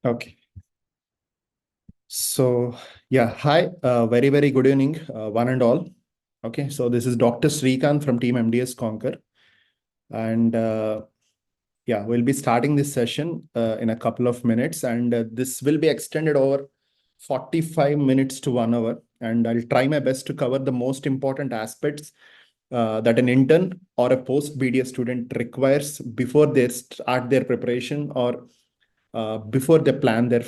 Okay. So, yeah, hi, very, very good evening, one and all. Okay, so this is Dr. Srikanth from Team Mdsconquer. And yeah, we'll be starting this session in a couple of minutes. And this will be extended over 45 minutes to 1 hour. And I'll try my best to cover the most important aspects that an intern or a post-BDS student requires before they start their preparation or before they plan their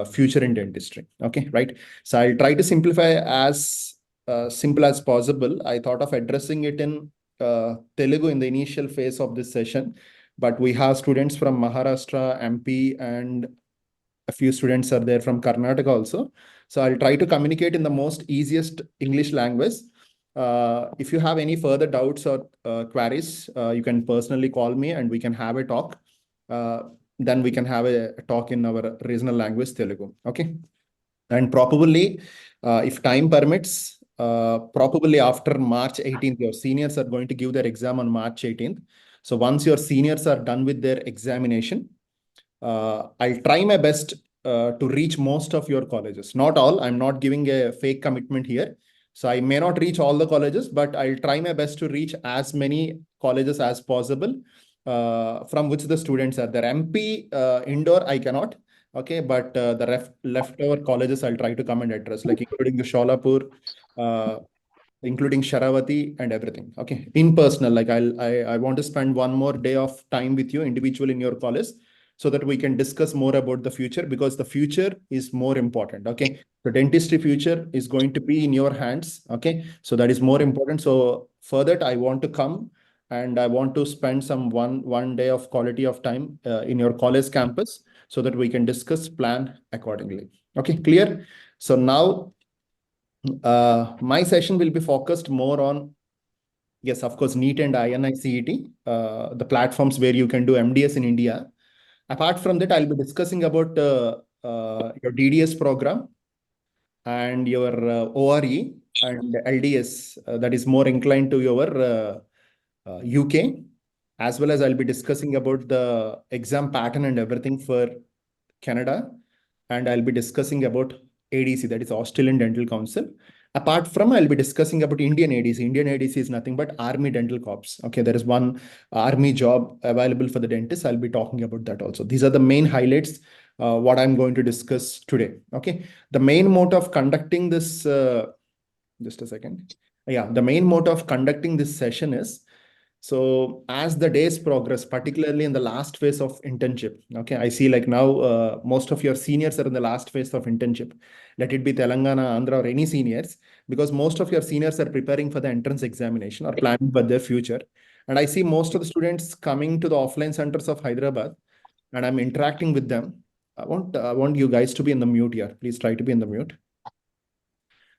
future in dentistry. Okay, right? So I'll try to simplify as simple as possible. I thought of addressing it in Telugu in the initial phase of this session, but we have students from Maharashtra, MP, and a few students are there from Karnataka also. So I'll try to communicate in the most easiest English language. If you have any further doubts or queries, you can personally call me and we can have a talk. Then we can have a talk in our regional language, Telugu. Okay. And probably, if time permits, probably after March 18th, your seniors are going to give their exam on March 18th. So once your seniors are done with their examination, I'll try my best to reach most of your colleges. Not all. I'm not giving a fake commitment here. So I may not reach all the colleges, but I'll try my best to reach as many colleges as possible from which the students are there. MP indoor, I cannot. Okay, but the leftover colleges I'll try to come and address, like including the Sholapur, including Sharavati and everything. Okay, in personal, like I want to spend one more day of time with you individually in your college, so that we can discuss more about the future, because the future is more important. Okay, the dentistry future is going to be in your hands. Okay, so that is more important. So for that, I want to come and I want to spend some one day of quality of time in your college campus, so that we can discuss, plan accordingly. Okay, clear? So now my session will be focused more on, yes, of course, Neet and Inicet, the platforms where you can do MDS in India. Apart from that, I'll be discussing about your DDS program and your ORE and LDS, that is more inclined to your UK, as well as I'll be discussing about the exam pattern and everything for Canada, and I'll be discussing about ADC, that is Australian Dental Council. Apart from, I'll be discussing about Indian ADC. Indian ADC is nothing but Army Dental Corps. Okay, there is one Army job available for the dentist. I'll be talking about that also. These are the main highlights, what I'm going to discuss today. Okay, the main motto of conducting this, just a second. Yeah, the main motto of conducting this session is, so as the days progress, particularly in the last phase of internship, okay, I see like now most of your seniors are in the last phase of internship. Let it be Telangana, Andhra, or any seniors, because most of your seniors are preparing for the entrance examination or planning for their future. And I see most of the students coming to the offline centers of Hyderabad, and I'm interacting with them. I want you guys to be in the mute here. Please try to be in the mute.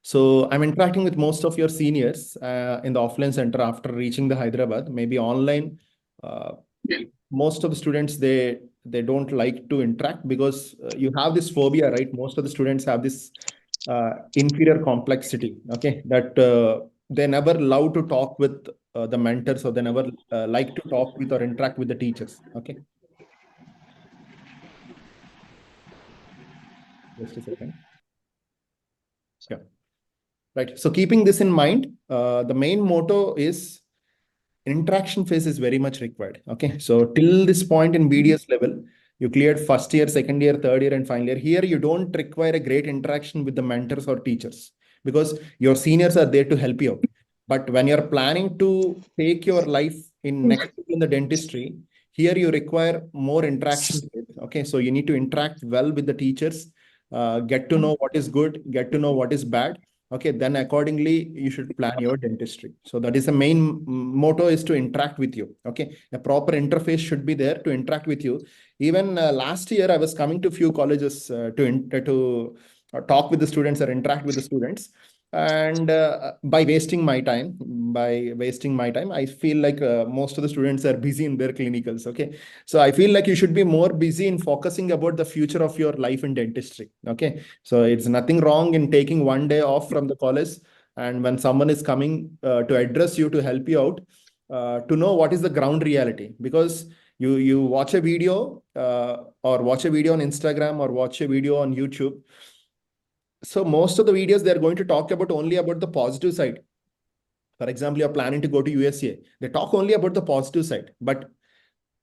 So I'm interacting with most of your seniors in the offline center after reaching the Hyderabad. Maybe online, uh, most of the students, they don't like to interact because you have this phobia, right? Most of the students have this inferior complexity. Okay, that they never love to talk with the mentors, or they never like to talk with or interact with the teachers. Okay, just a second. Yeah, right. So keeping this in mind, the main motto is interaction phase is very much required. Okay, so till this point in BDS level, you cleared first year, second year, third year, and final year. Here, you don't require a great interaction with the mentors or teachers, because your seniors are there to help you out. But when you're planning to take your life in next in the dentistry, here you require more interaction. Okay, so you need to interact well with the teachers, get to know what is good, get to know what is bad. Okay, then accordingly you should plan your dentistry. So that is the main motto, is to interact with you. Okay, a proper interface should be there to interact with you. Even last year I was coming to few colleges to talk with the students or interact with the students, and by wasting my time, I feel like most of the students are busy in their clinicals. Okay, so I feel like you should be more busy in focusing about the future of your life in dentistry. Okay, so it's nothing wrong in taking one day off from the college, and when someone is coming to address you, to help you out, to know what is the ground reality. Because You watch a video or watch a video on Instagram or watch a video on YouTube. So most of the videos, they're going to talk about only about the positive side. For example, you're planning to go to USA. They talk only about the positive side. But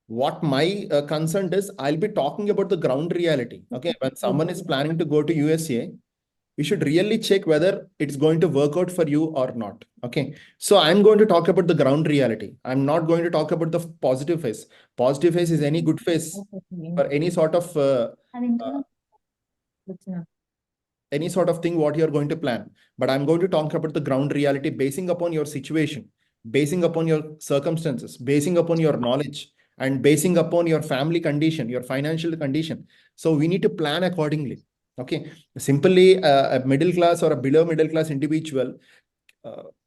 what my concern is, I'll be talking about the ground reality. Okay, when someone is planning to go to USA, you should really check whether it's going to work out for you or not. Okay, so I'm going to talk about the ground reality. I'm not going to talk about the positive face. Positive face is any good face or any sort of thing what you're going to plan. But I'm going to talk about the ground reality basing upon your situation, basing upon your circumstances, basing upon your knowledge, and basing upon your family condition, your financial condition. So we need to plan accordingly. Okay, simply a middle class or a below middle class individual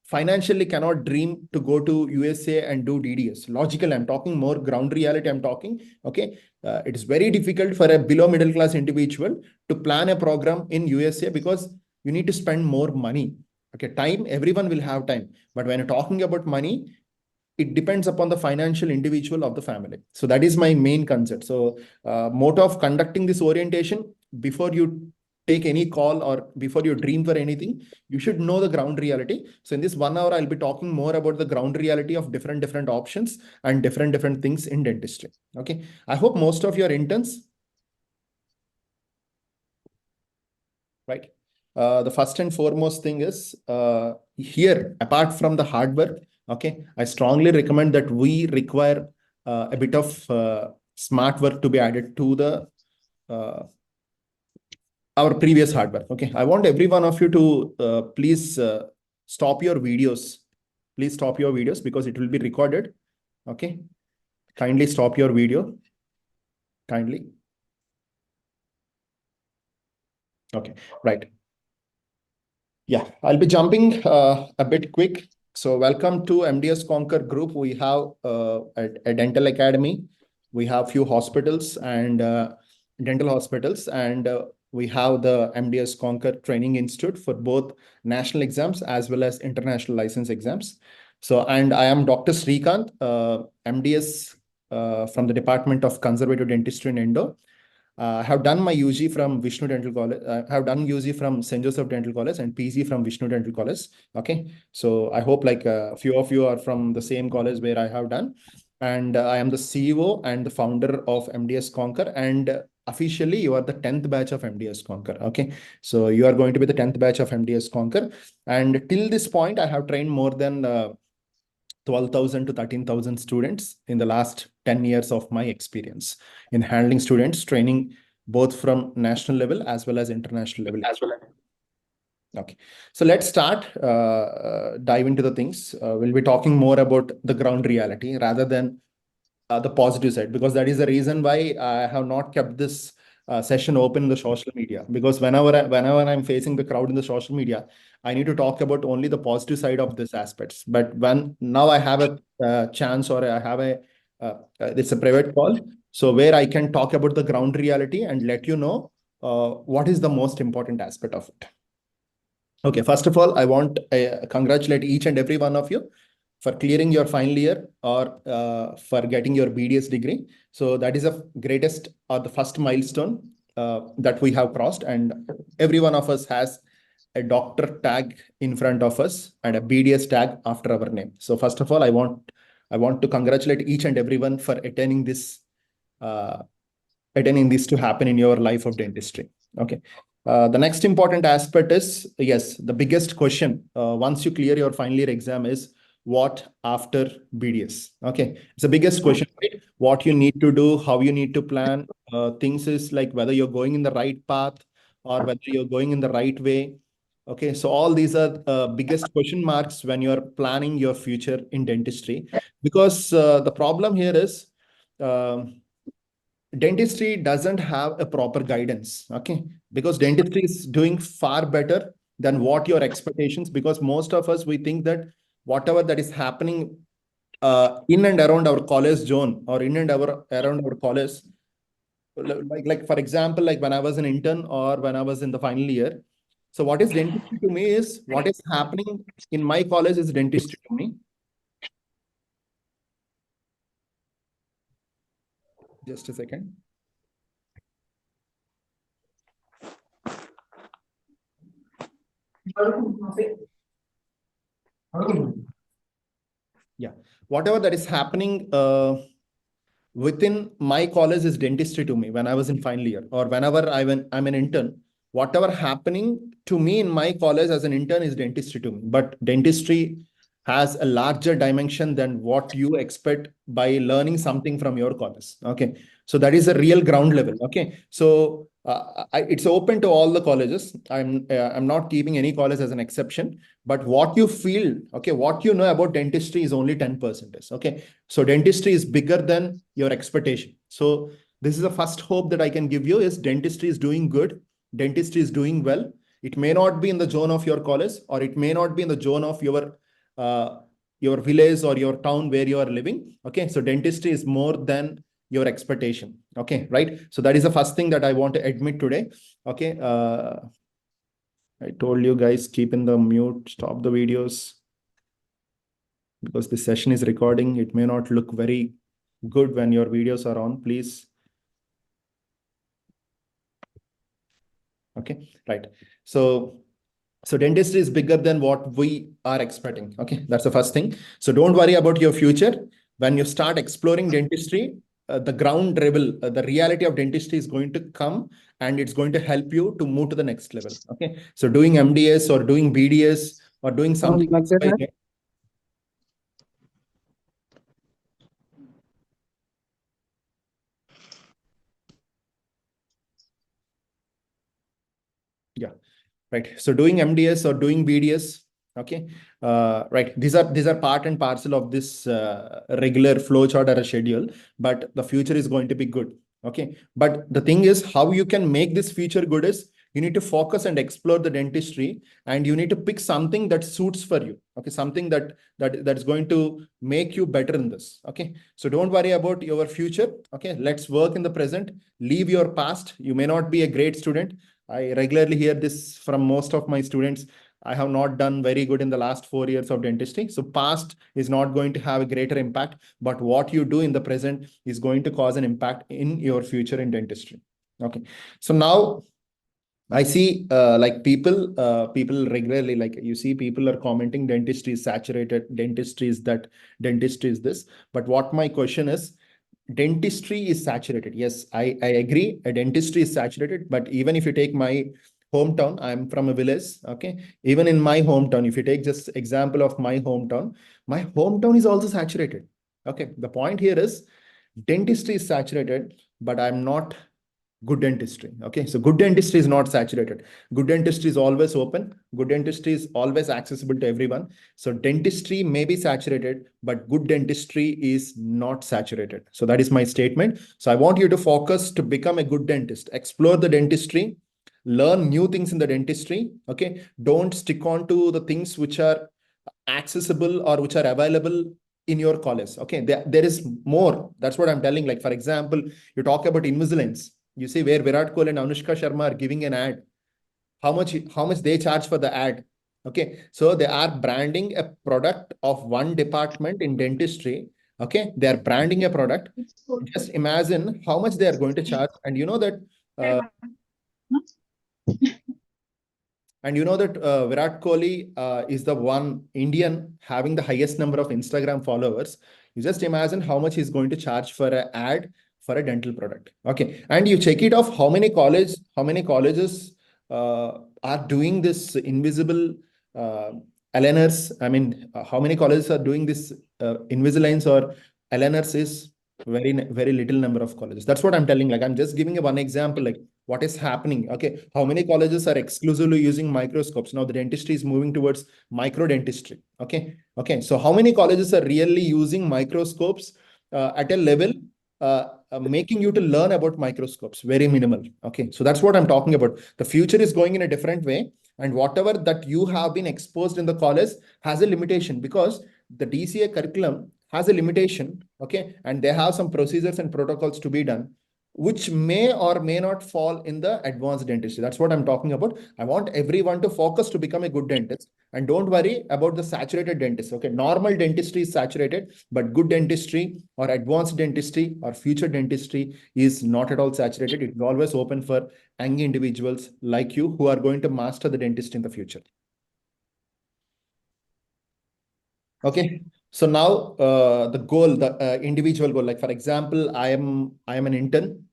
financially cannot dream to go to USA and do DDS. Logical, I'm talking more ground reality. I'm talking, okay, it is very difficult for a below middle class individual to plan a program in USA because you need to spend more money. Okay, time, everyone will have time. But when you're talking about money, it depends upon the financial individual of the family. So that is my main concept. So motto of conducting this orientation, before you take any call or before you dream for anything, you should know the ground reality. So in this 1 hour, I'll be talking more about the ground reality of different options and different things in dentistry. Okay, I hope most of your interns, right? The first and foremost thing is here, apart from the hard work, okay, I strongly recommend that we require a bit of smart work to be added to the our previous hard work. Okay, I want every one of you to please stop your videos. Please stop your videos because it will be recorded. Okay, kindly stop your video. Kindly. Okay, right. Yeah, I'll be jumping a bit quick. So welcome to Mdsconquer group. We have a dental academy. We have few hospitals and dental hospitals, and we have the Mdsconquer Training Institute for both national exams as well as international license exams. So, and I am Dr. Srikanth, MDS from the Department of Conservative Dentistry in Indo. I have done my UG from Vishnu Dental College. I have done UG from St. Joseph Dental College and PG from Vishnu Dental College. Okay. So I hope like a few of you are from the same college where I have done. And I am the CEO and the founder of Mdsconquer. And officially, you are the 10th batch of Mdsconquer. Okay. So you are going to be the 10th batch of Mdsconquer. And till this point, I have trained more than 12,000 to 13,000 students in the last 10 years of my experience in handling students, training both from national level as well as international level. Okay, so let's start, dive into the things. We'll be talking more about the ground reality rather than the positive side, because that is the reason why I have not kept this session open in the social media. Because whenever I'm facing the crowd in the social media, I need to talk about only the positive side of these aspects. But when now I have a chance, or I have it's a private call, so where I can talk about the ground reality and let you know what is the most important aspect of it. Okay, first of all, I want to congratulate each and every one of you for clearing your final year or for getting your BDS degree. So that is the greatest or the first milestone that we have crossed, and every one of us has a doctor tag in front of us and a BDS tag after our name. So first of all, I want to congratulate each and everyone for uh, attending this to happen in your life of dentistry. Okay. The next important aspect is, yes, the biggest question once you clear your final year exam is what after BDS? Okay. It's the biggest question, right? What you need to do, how you need to plan things is like whether you're going in the right path or whether you're going in the right way. Okay. So all these are biggest question marks when you're planning your future in dentistry, because the problem here is, dentistry doesn't have a proper guidance. Okay, because dentistry is doing far better than what your expectations, because most of us, we think that whatever that is happening in and around our college zone or in and around our college, like for example, like when I was an intern or when I was in the final year, so what is dentistry to me is what is happening in my college is dentistry to me. Just a second. Yeah, whatever that is happening within my college is dentistry to me when I was in final year, or whenever I'm an intern. Whatever happening to me in my college as an intern is dentistry to me. But dentistry has a larger dimension than what you expect by learning something from your college. Okay, so that is a real ground level. Okay, so it's open to all the colleges. I'm not keeping any college as an exception. But what you feel, okay, what you know about dentistry is only 10%. Okay, so dentistry is bigger than your expectation. So this is the first hope that I can give you is dentistry is doing good. Dentistry is doing well. It may not be in the zone of your college, or it may not be in the zone of your village or your town where you are living. Okay, so dentistry is more than your expectation. Okay, right? So that is the first thing that I want to admit today. Okay, I told you guys, keep in the mute, stop the videos, because this session is recording. It may not look very good when your videos are on, please. Okay, right. So dentistry is bigger than what we are expecting. Okay, that's the first thing. So don't worry about your future. When you start exploring dentistry, the ground level, the reality of dentistry is going to come, and it's going to help you to move to the next level. Okay, so doing MDS or doing BDS or doing something. Yeah, right. So doing MDS or doing BDS, okay, right. These are part and parcel of this regular flow chart or a schedule, but the future is going to be good. Okay, but the thing is, how you can make this future good is you need to focus and explore the dentistry, and you need to pick something that suits for you. Okay, something that's going to make you better in this. Okay, so don't worry about your future. Okay, let's work in the present. Leave your past. You may not be a great student. I regularly hear this from most of my students. I have not done very good in the last 4 years of dentistry. So past is not going to have a greater impact, but what you do in the present is going to cause an impact in your future in dentistry. Okay. So now I see like people regularly, like you see people are commenting dentistry is saturated, dentistry is that, dentistry is this. But what my question is, dentistry is saturated. Yes, I agree. A dentistry is saturated. But even if you take my hometown, I'm from a village. Okay. Even in my hometown, if you take just example of my hometown is also saturated. Okay. The point here is dentistry is saturated, but I'm not good dentistry. Okay, so good dentistry is not saturated. Good dentistry is always open. Good dentistry is always accessible to everyone. So dentistry may be saturated, but good dentistry is not saturated. So that is my statement. So I want you to focus to become a good dentist. Explore the dentistry, learn new things in the dentistry. Okay, don't stick on to the things which are accessible or which are available in your college. Okay, there is more. That's what I'm telling. Like, for example, you talk about Invisalign. You see where Virat Kohli and Anushka Sharma are giving an ad. How much they charge for the ad? Okay, so they are branding a product of one department in dentistry. Okay, they are branding a product. Just imagine how much they are going to charge, and you know that. And you know that Virat Kohli is the one Indian having the highest number of Instagram followers. You just imagine how much he's going to charge for an ad for a dental product. Okay, and you check it off. How many colleges are doing this invisible aligners? I mean, how many colleges are doing this Invisaligns or aligners is very little number of colleges. That's what I'm telling. Like, I'm just giving you one example. Like, what is happening? Okay, how many colleges are exclusively using microscopes? Now the dentistry is moving towards micro dentistry. Okay, so how many colleges are really using microscopes at a level making you to learn about microscopes? Very minimal. Okay, so that's what I'm talking about. The future is going in a different way, and whatever that you have been exposed in the college has a limitation, because the DCA curriculum has a limitation. Okay, and they have some procedures and protocols to be done. which may or may not fall in the advanced dentistry. That's what I'm talking about. I want everyone to focus to become a good dentist, and don't worry about the saturated dentist. Okay, normal dentistry is saturated, but good dentistry or advanced dentistry or future dentistry is not at all saturated. It's always open for young individuals like you who are going to master the dentist in the future. Okay, so now the goal, the individual goal, like for example, I am an intern,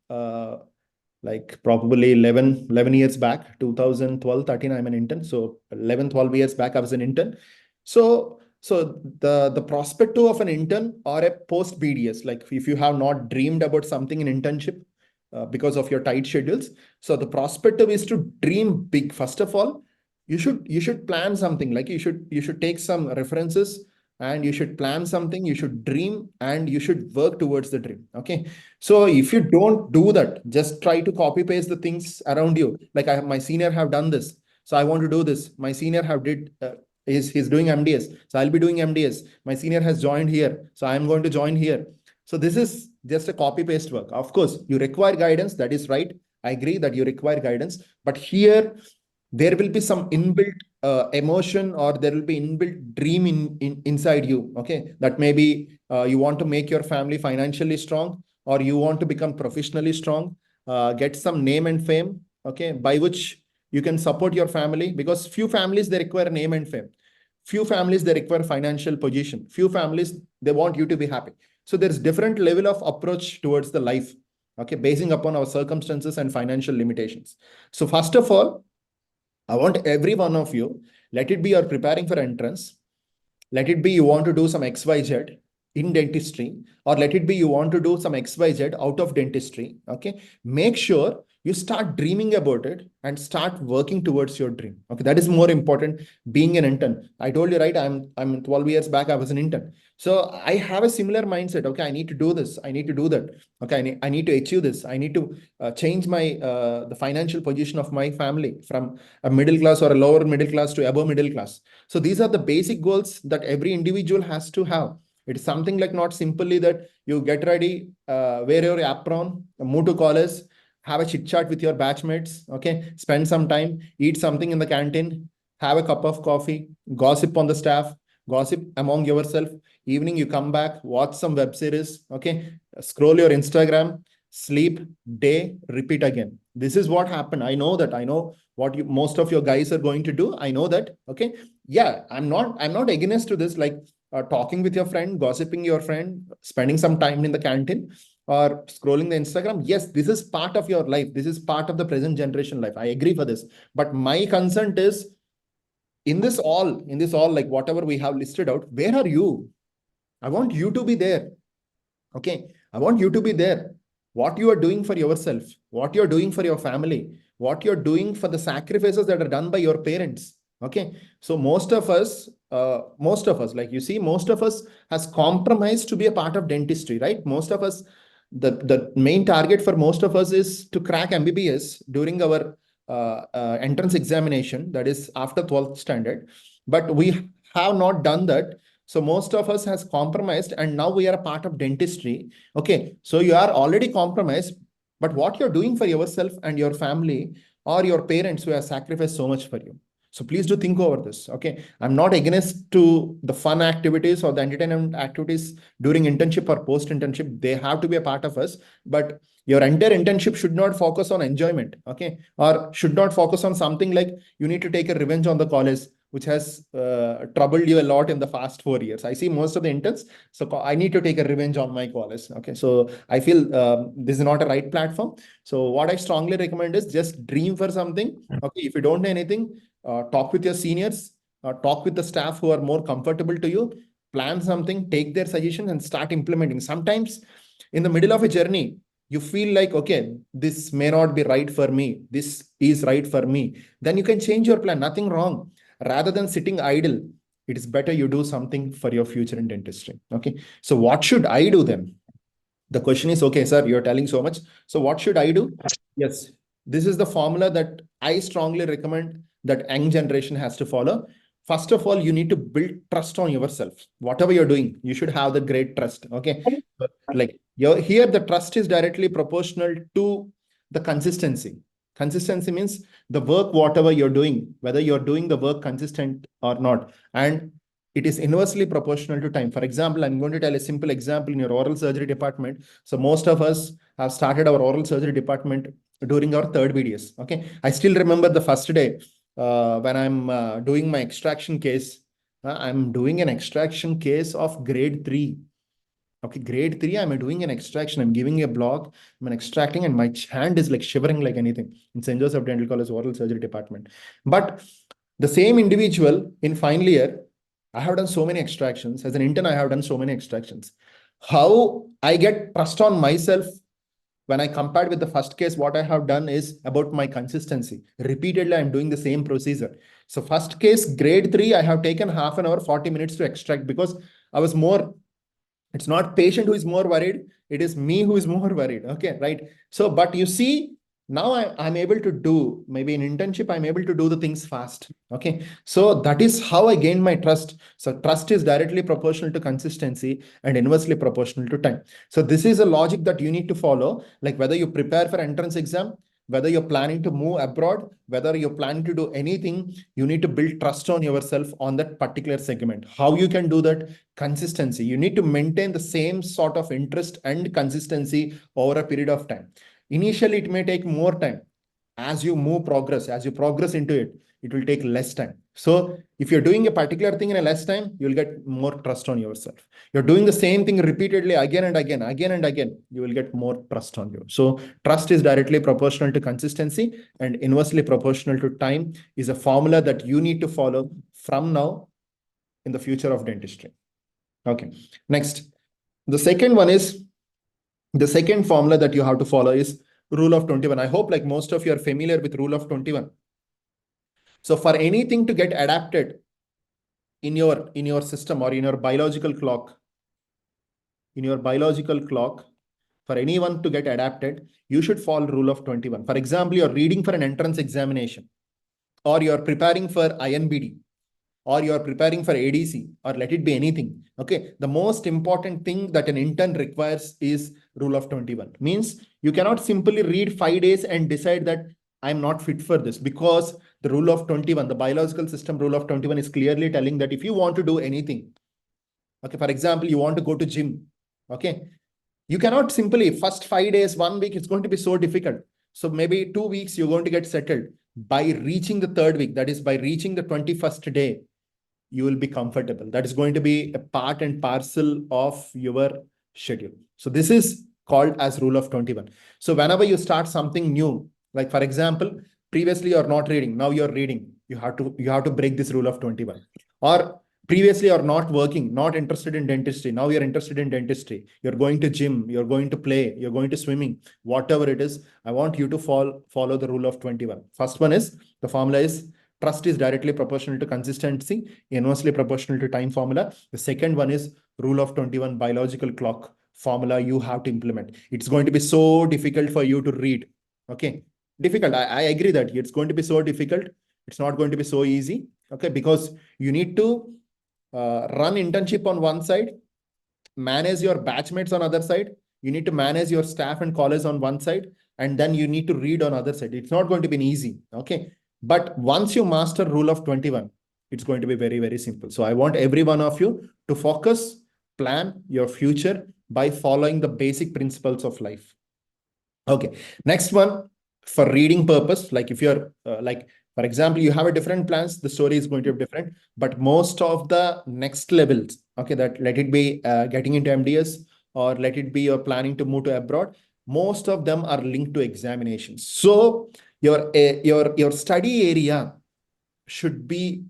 like probably 11 years back, 2012, 13, I'm an intern. So 11, 12 years back, I was an intern. So the prospective of an intern or a post BDS, like if you have not dreamed about something in internship because of your tight schedules, so the prospective is to dream big. First of all, you should plan something, like you should take some references, and you should plan something, you should dream, and you should work towards the dream. Okay, so if you don't do that, just try to copy paste the things around you. Like my senior have done this, so I want to do this. My senior have did he's doing MDS, so I'll be doing MDS. My senior has joined here, so I'm going to join here. So this is just a copy paste work. Of course, you require guidance. That is right. I agree that you require guidance, but here there will be some inbuilt emotion, or there will be inbuilt dream inside you. Okay, that maybe you want to make your family financially strong, or you want to become professionally strong, get some name and fame, okay, by which you can support your family, because few families they require name and fame, few families they require financial position, few families they want you to be happy. So there's different level of approach towards the life, okay, basing upon our circumstances and financial limitations. So first of all, I want every one of you, let it be you're preparing for entrance, let it be you want to do some XYZ in dentistry, or let it be you want to do some XYZ out of dentistry. Okay, make sure you start dreaming about it and start working towards your dream. Okay, that is more important. Being an intern, I told you, right, I'm 12 years back I was an intern, so I have a similar mindset. Okay, I need to do this, I need to do that. Okay, I need to achieve this, I need to change my the financial position of my family from a middle class or a lower middle class to above middle class. So these are the basic goals that every individual has to have. It's something like not simply that you get ready, wear your apron, move to college, have a chit chat with your batchmates, okay, spend some time, eat something in the canteen, have a cup of coffee, gossip on the staff, gossip among yourself. Evening you come back, watch some web series, okay, scroll your Instagram, sleep, day, repeat again. This is what happened. I know that. I know what you most of your guys are going to do. I know that. Okay, yeah, I'm not against to this, like talking with your friend, gossiping your friend, spending some time in the canteen, or scrolling the Instagram. Yes, this is part of your life, this is part of the present generation life, I agree for this. But my concern is, in this all, like whatever we have listed out, where are you? I want you to be there. Okay, I want you to be there. What you are doing for yourself, what you're doing for your family, what you're doing for the sacrifices that are done by your parents. Okay, so most of us, like you see, most of us has compromised to be a part of dentistry, right? Most of us, the main target for most of us is to crack MBBS during our entrance examination, that is after 12th standard. But we have not done that, so most of us has compromised, and now we are a part of dentistry. Okay, so you are already compromised, but what you're doing for yourself and your family, or your parents who have sacrificed so much for you. So please do think over this. Okay, I'm not against to the fun activities or the entertainment activities during internship or post internship. They have to be a part of us, but your entire internship should not focus on enjoyment. Okay, or should not focus on something like you need to take a revenge on the college, which has troubled you a lot in the past 4 years. I see most of the interns. So I need to take a revenge on my college. Okay. So I feel this is not a right platform. So what I strongly recommend is just dream for something. Okay. If you don't know anything, talk with your seniors, talk with the staff who are more comfortable to you, plan something, take their suggestions and start implementing. Sometimes in the middle of a journey, you feel like, okay, this may not be right for me. This is right for me. Then you can change your plan. Nothing wrong. Rather than sitting idle, it is better you do something for your future in dentistry. Okay, so what should I do then? The question is, okay, sir, you're telling so much, so what should I do? Yes, this is the formula that I strongly recommend that young generation has to follow. first of all, you need to build trust on yourself. Whatever you're doing, you should have the great trust. Okay. But like here, the trust is directly proportional to the consistency. Consistency means the work, whatever you're doing, whether you're doing the work consistent or not. And it is inversely proportional to time. For example, I'm going to tell a simple example in your oral surgery department. So most of us have started our oral surgery department during our third BDS. Okay. I still remember the first day when I'm doing my extraction case. I'm doing an extraction case of grade 3. Okay, grade 3, I'm doing an extraction. I'm giving a block, I'm extracting, and my hand is like shivering like anything in St. Joseph Dental College oral surgery department. But the same individual in final year, I have done so many extractions. As an intern, I have done so many extractions. How I get trust on myself when I compared with the first case, what I have done is about my consistency. Repeatedly, I'm doing the same procedure. So first case, grade 3, I have taken half an hour, 40 minutes to extract because I was more, it's not patient who is more worried, it is me who is more worried. Okay, right? So, but you see, now I'm able to do, maybe in internship, I'm able to do the things fast. Okay, so that is how I gained my trust. So trust is directly proportional to consistency and inversely proportional to time. So this is a logic that you need to follow, like whether you prepare for entrance exam, whether you're planning to move abroad, whether you're planning to do anything, you need to build trust on yourself on that particular segment. How you can do that? Consistency. You need to maintain the same sort of interest and consistency over a period of time. Initially, it may take more time. As you progress into it, it will take less time. So if you're doing a particular thing in a less time, you'll get more trust on yourself. You're doing the same thing repeatedly again and again, you will get more trust on you. So trust is directly proportional to consistency and inversely proportional to time is a formula that you need to follow from now in the future of dentistry. Okay. Next, the second formula that you have to follow is rule of 21. I hope like most of you are familiar with rule of 21. So for anything to get adapted in your system or in your biological clock, for anyone to get adapted, you should follow rule of 21. For example, you're reading for an entrance examination, or you're preparing for Inbde, or you're preparing for ADC, or let it be anything. Okay. The most important thing that an intern requires is rule of 21. Means you cannot simply read 5 days and decide that I'm not fit for this, because the rule of 21, the biological system rule of 21 is clearly telling that if you want to do anything, okay, for example, you want to go to gym, okay, you cannot simply first 5 days, 1 week, it's going to be so difficult. So maybe 2 weeks, you're going to get settled. By reaching the third week, that is by reaching the 21st day, you will be comfortable. That is going to be a part and parcel of your schedule. So this is called as rule of 21. So whenever you start something new, like for example, previously you're not reading, now you're reading. You have to break this rule of 21. Or previously you're not working, not interested in dentistry. Now you're interested in dentistry. You're going to gym, you're going to play, you're going to swimming, whatever it is. I want you to follow the rule of 21. First one is, the formula is trust is directly proportional to consistency, inversely proportional to time formula. The second one is rule of 21 biological clock formula you have to implement. It's going to be so difficult for you to read. Okay. Difficult. I agree that it's going to be so difficult. It's not going to be so easy. Okay. Because you need to run internship on one side, manage your batchmates on other side. You need to manage your staff and college on one side, and then you need to read on other side. It's not going to be easy. Okay. But once you master rule of 21, it's going to be very, very simple. So I want every one of you to focus, plan your future by following the basic principles of life. Okay. Next one, for reading purpose, like if you're for example, you have a different plans, the story is going to be different, but most of the next levels, okay, that let it be getting into MDS, or let it be you're planning to move to abroad, most of them are linked to examinations. So your study area should be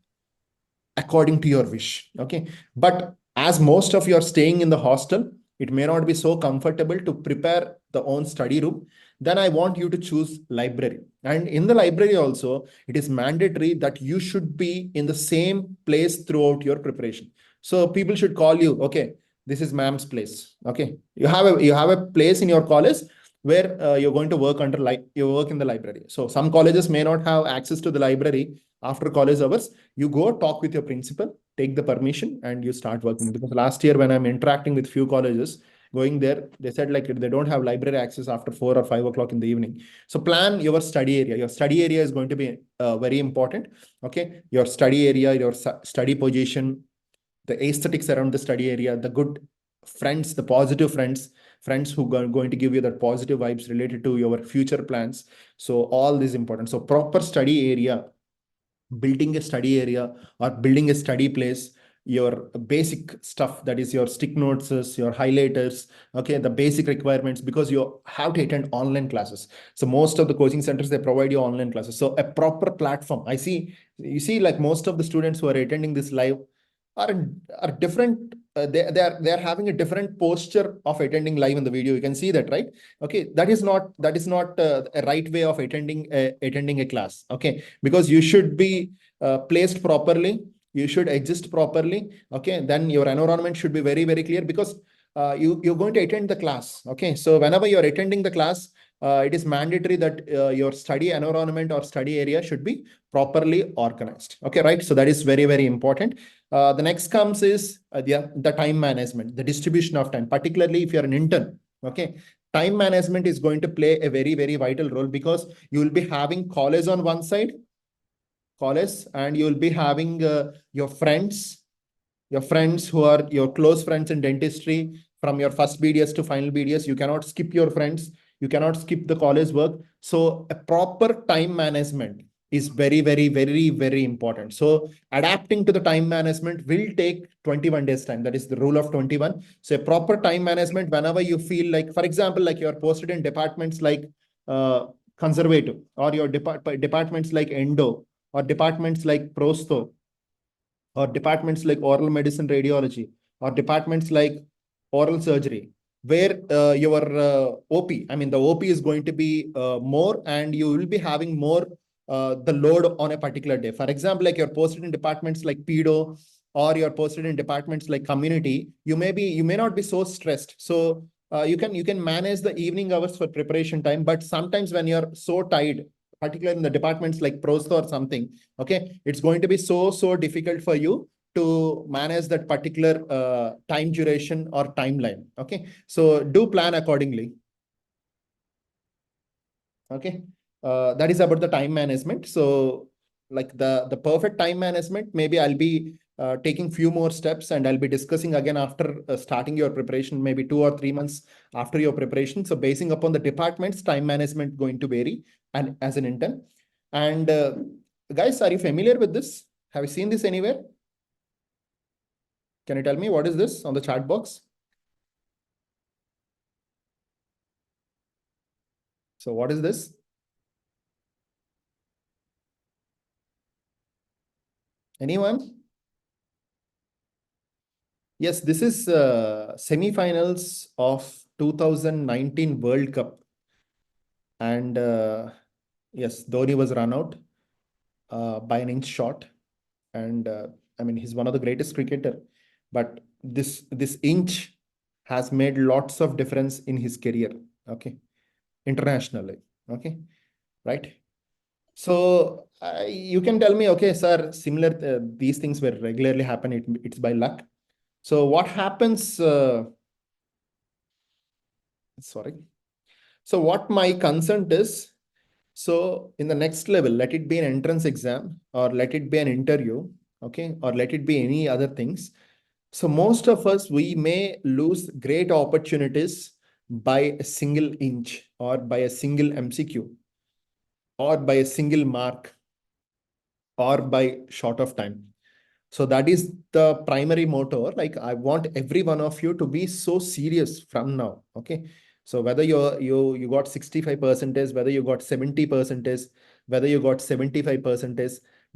according to your wish. Okay. But as most of you are staying in the hostel, it may not be so comfortable to prepare the own study room. Then I want you to choose library. And in the library also, it is mandatory that you should be in the same place throughout your preparation. So people should call you, okay, this is ma'am's place. Okay. You have a place in your college where you're going to work under you work in the library. So some colleges may not have access to the library after college hours. You go talk with your principal, take the permission, and you start working. Because last year when I'm interacting with few colleges, going there, they said like they don't have library access after 4 or 5 o'clock in the evening. So plan your study area. Your study area is going to be very important. Okay, your study area, your study position, the aesthetics around the study area, the good friends, the positive friends who are going to give you that positive vibes related to your future plans. So all this is important. So proper study area, building a study area or building a study place, your basic stuff, that is your stick notes, your highlighters, okay, the basic requirements, because you have to attend online classes. So most of the coaching centers, they provide you online classes. So a proper platform, you see like most of the students who are attending this live are are different. They are having a different posture of attending live in the video. You can see that, right? Okay, that is not a right way of attending a class. Okay, because you should be placed properly, you should exist properly. Okay, then your environment should be very, very clear, because you're going to attend the class. Okay, so whenever you're attending the class, it is mandatory that your study environment or study area should be properly organized. Okay, right? So that is very, very important. The next comes is the time management, the distribution of time, particularly if you're an intern. Okay, time management is going to play a very, very vital role, because you will be having college on one side, college, and you will be having your friends who are your close friends in dentistry, from your first BDS to final BDS. You cannot skip your friends. You cannot skip the college work. So a proper time management is very, very, very, very important. So adapting to the time management will take 21 days time. That is the rule of 21. So a proper time management, whenever you feel like, for example, like you're posted in departments like uh, conservative, or your departments like endo, or departments like prostho, or departments like oral medicine radiology, or departments like oral surgery, where your OP, I mean, the OP is going to be more, and you will be having more the load on a particular day. For example, like you're posted in departments like pedo, or you're posted in departments like community, you may not be so stressed. So you can manage the evening hours for preparation time. But sometimes when you're so tired, particularly in the departments like pros or something, okay, it's going to be so difficult for you to manage that particular time duration or timeline. Okay, so do plan accordingly. Okay, that is about the time management. So like the perfect time management, maybe I'll be taking few more steps, and I'll be discussing again after starting your preparation, maybe 2 or 3 months after your preparation. So basing upon the departments, time management going to vary, and as an intern. And guys, are you familiar with this? Have you seen this anywhere? Can you tell me what is this on the chat box? So what is this? Anyone? Yes, this is semi-finals of 2019 World Cup. And yes, Dhoni was run out by an inch shot. And I mean, he's one of the greatest cricketer. But this inch has made lots of difference in his career. Okay, internationally. Okay, right? So you can tell me, okay, sir, similar, these things will regularly happen. It's by luck. So what happens? Sorry. So what my concern is, so in the next level, let it be an entrance exam, or let it be an interview, okay, or let it be any other things. So most of us, we may lose great opportunities by a single inch, or by a single MCQ, or by a single mark, or by short of time. So that is the primary motto. Like, I want every one of you to be so serious from now. Okay. So whether you got 65 percentage, whether you got 70 percentage, whether you got 75 percentage,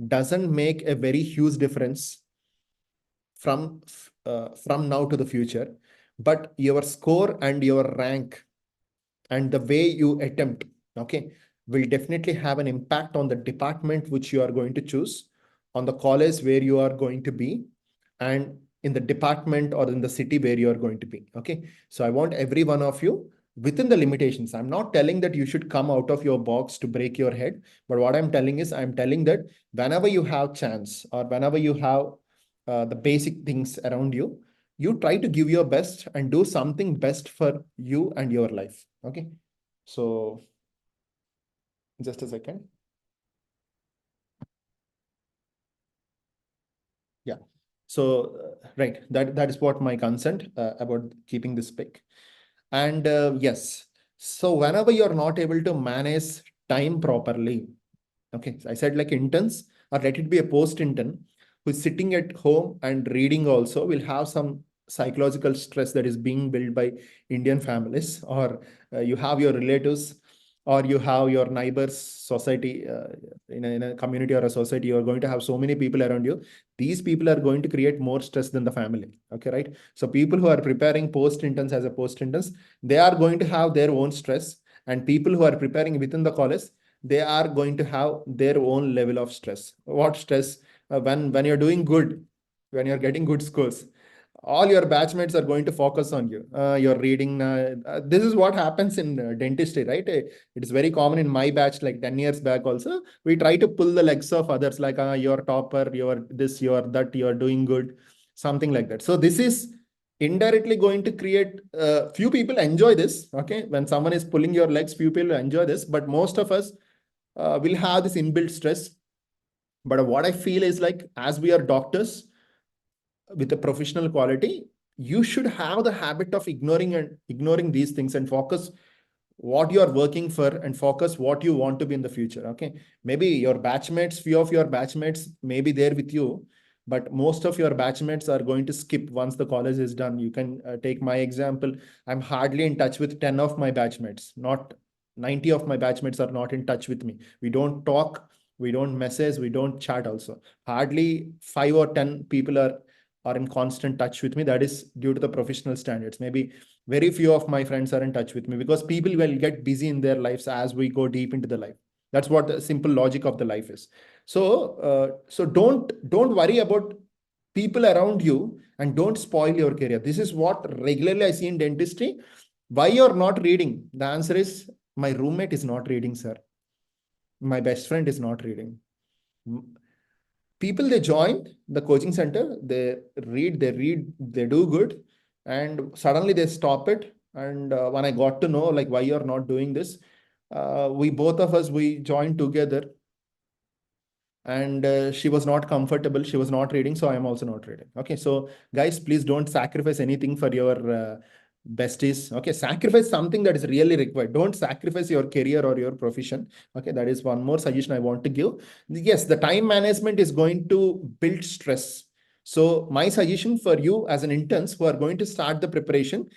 doesn't make a very huge difference from now to the future. But your score and your rank and the way you attempt, okay, will definitely have an impact on the department which you are going to choose, on the college where you are going to be, and in the department or in the city where you are going to be. Okay, so I want every one of you within the limitations. I'm not telling that you should come out of your box to break your head, but what I'm telling is, I'm telling that whenever you have chance, or whenever you have the basic things around you, you try to give your best and do something best for you and your life. Okay. So just a second. Yeah. So, right, that is what my consent about keeping this pick. And yes, so whenever you're not able to manage time properly, okay, so I said like interns, or let it be a post intern who's sitting at home and reading also, will have some psychological stress that is being built by Indian families, or you have your relatives, or you have your neighbors, society, in a community or a society, you are going to have so many people around you. These people are going to create more stress than the family. Okay, right? So people who are preparing post interns as a post interns, they are going to have their own stress, and people who are preparing within the college, they are going to have their own level of stress. What stress? When you're doing good, when you're getting good scores, all your batchmates are going to focus on you. You're reading. This is what happens in dentistry, right? It is very common in my batch, like 10 years back also. We try to pull the legs of others, like, you're topper, you're this, you're that, you're doing good, something like that. So this is indirectly going to create, few people enjoy this. Okay. When someone is pulling your legs, few people enjoy this, but most of us will have this inbuilt stress. But what I feel is like, as we are doctors with a professional quality, you should have the habit of ignoring these things and focus what you are working for, and focus what you want to be in the future. Okay. Maybe your batchmates, few of your batchmates may be there with you, but most of your batchmates are going to skip once the college is done. You can take my example. I'm hardly in touch with 10 of my batchmates. Not 90 of my batchmates are not in touch with me. We don't talk, we don't message, we don't chat also. Hardly 5 or 10 people are in constant touch with me. That is due to the professional standards. Maybe very few of my friends are in touch with me, because people will get busy in their lives as we go deep into the life. That's what the simple logic of the life is. So don't worry about people around you, and don't spoil your career. This is what regularly I see in dentistry. Why you're not reading? The answer is, my roommate is not reading, sir. My best friend is not reading. People, they join the coaching center, they do good, and suddenly they stop it. And when I got to know like why you're not doing this, we both of us, we joined together, and she was not comfortable, she was not reading, so I am also not reading. Okay, so guys, please don't sacrifice anything for your besties. Okay, sacrifice something that is really required. Don't sacrifice your career or your profession. Okay, that is one more suggestion I want to give. Yes, the time management is going to build stress. So my suggestion for you as an interns who are going to start the preparation,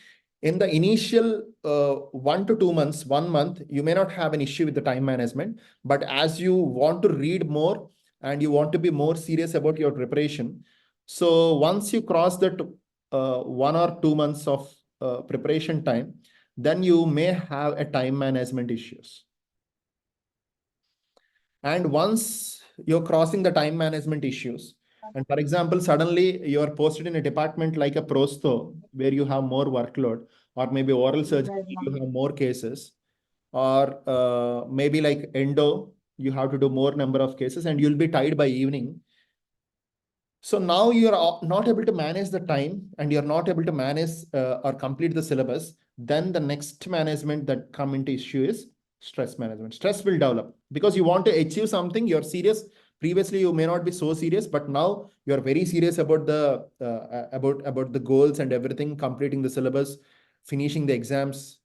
in the initial 1 to 2 months, 1 month, you may not have an issue with the time management. But as you want to read more, and you want to be more serious about your preparation, so once you cross that 1 or 2 months of preparation time, then you may have a time management issues. And once you're crossing the time management issues, and for example, suddenly you are posted in a department like a prosto, where you have more workload, or maybe oral surgery, you have more cases, or maybe like endo, you have to do more number of cases, and you'll be tired by evening. So now you're not able to manage the time, and you're not able to manage or complete the syllabus. Then the next management that come into issue is stress management. Stress will develop because you want to achieve something. You're serious. Previously, you may not be so serious, but now you're very serious about the about the goals and everything, completing the syllabus, finishing the exams,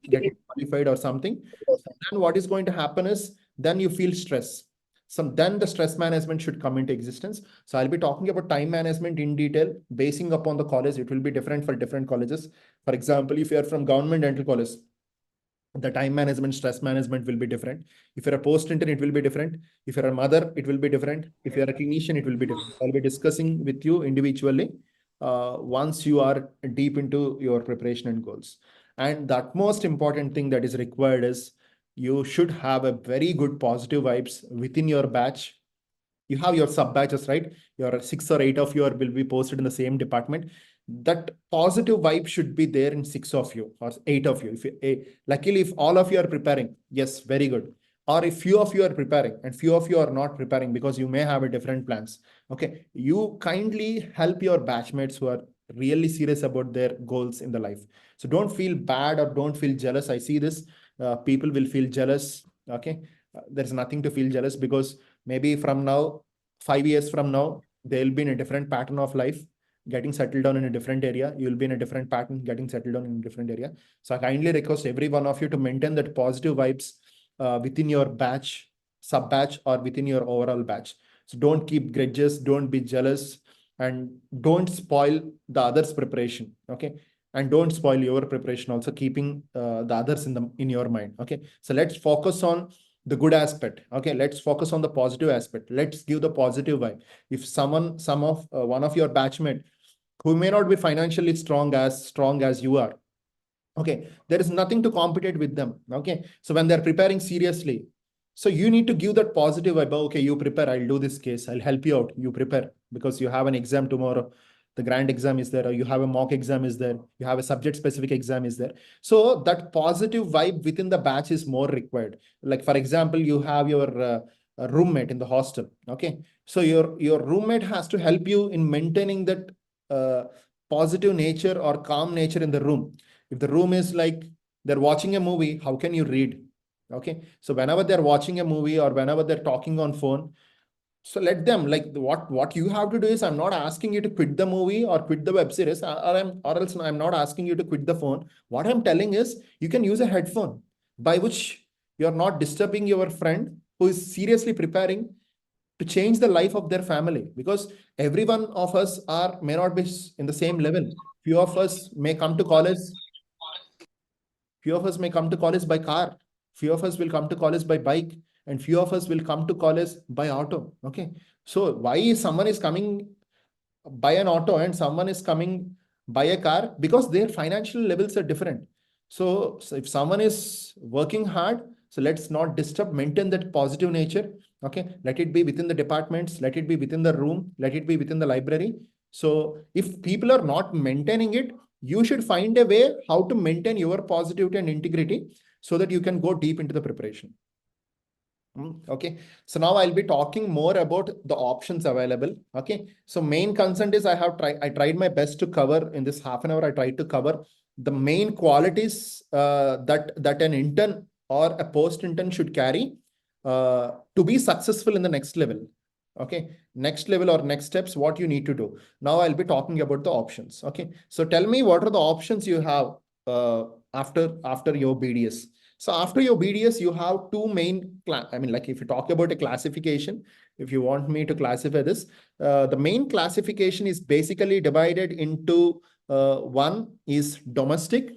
getting qualified or something. So then what is going to happen is, then you feel stress. So then the stress management should come into existence. So I'll be talking about time management in detail, basing upon the college. It will be different for different colleges. For example, if you are from government dental college, the time management, stress management will be different. If you're a post intern, it will be different. If you're a mother, it will be different. If you're a clinician, it will be different. I'll be discussing with you individually once you are deep into your preparation and goals. And the most important thing that is required is, you should have a very good positive vibes within your batch. You have your sub batches, right? Your 6 or 8 of you will be posted in the same department. that positive vibe should be there in 6 of you or 8 of you. If you, luckily, if all of you are preparing, yes, very good. Or if few of you are preparing and few of you are not preparing because you may have a different plans. Okay, you kindly help your batchmates who are really serious about their goals in the life. So don't feel bad or don't feel jealous. I see this. People will feel jealous. Okay, there's nothing to feel jealous because maybe from now, 5 years from now, they'll be in a different pattern of life, getting settled down in a different area. You will be in a different pattern, getting settled down in a different area. So I kindly request every one of you to maintain that positive vibes within your batch, sub batch, or within your overall batch. So don't keep grudges, don't be jealous, and don't spoil the others' preparation. Okay, and don't spoil your preparation. Also keeping the others in your mind. Okay, so let's focus on the good aspect. Okay, let's focus on the positive aspect. Let's give the positive vibe. If one of your batchmate who may not be financially strong as you are, okay, there is nothing to compete with them. Okay, so when they're preparing seriously, so you need to give that positive vibe. Okay, you prepare, I'll do this case, I'll help you out. You prepare because you have an exam tomorrow, the grand exam is there, or you have a mock exam is there, you have a subject specific exam is there. So that positive vibe within the batch is more required. Like for example, you have your roommate in the hostel. Okay, so your roommate has to help you in maintaining that uh, positive nature or calm nature in the room. If the room is like they're watching a movie, how can you read? Okay, so whenever they're watching a movie or whenever they're talking on phone, so let them, like, what you have to do is, I'm not asking you to quit the movie or quit the web series, or else I'm not asking you to quit the phone. What I'm telling is you can use a headphone by which you're not disturbing your friend who is seriously preparing to change the life of their family, because every one of us are may not be in the same level. Few of us may come to college. Few of us may come to college by car. Few of us will come to college by bike, and few of us will come to college by auto. Okay. So why someone is coming by an auto and someone is coming by a car? Because their financial levels are different. So if someone is working hard, so let's not disturb, maintain that positive nature. Okay. Let it be within the departments, let it be within the room, let it be within the library. So if people are not maintaining it, you should find a way how to maintain your positivity and integrity so that you can go deep into the preparation. Okay, so now I'll be talking more about the options available. Okay, so main concern is I tried my best to cover in this half an hour. I tried to cover the main qualities that an intern or a post intern should carry to be successful in the next level. Okay, next level or next steps, what you need to do. Now I'll be talking about the options. Okay, so tell me, what are the options you have after your BDS? So after your BDS, you have two main, I mean, like if you talk about a classification, if you want me to classify this, the main classification is basically divided into one is domestic,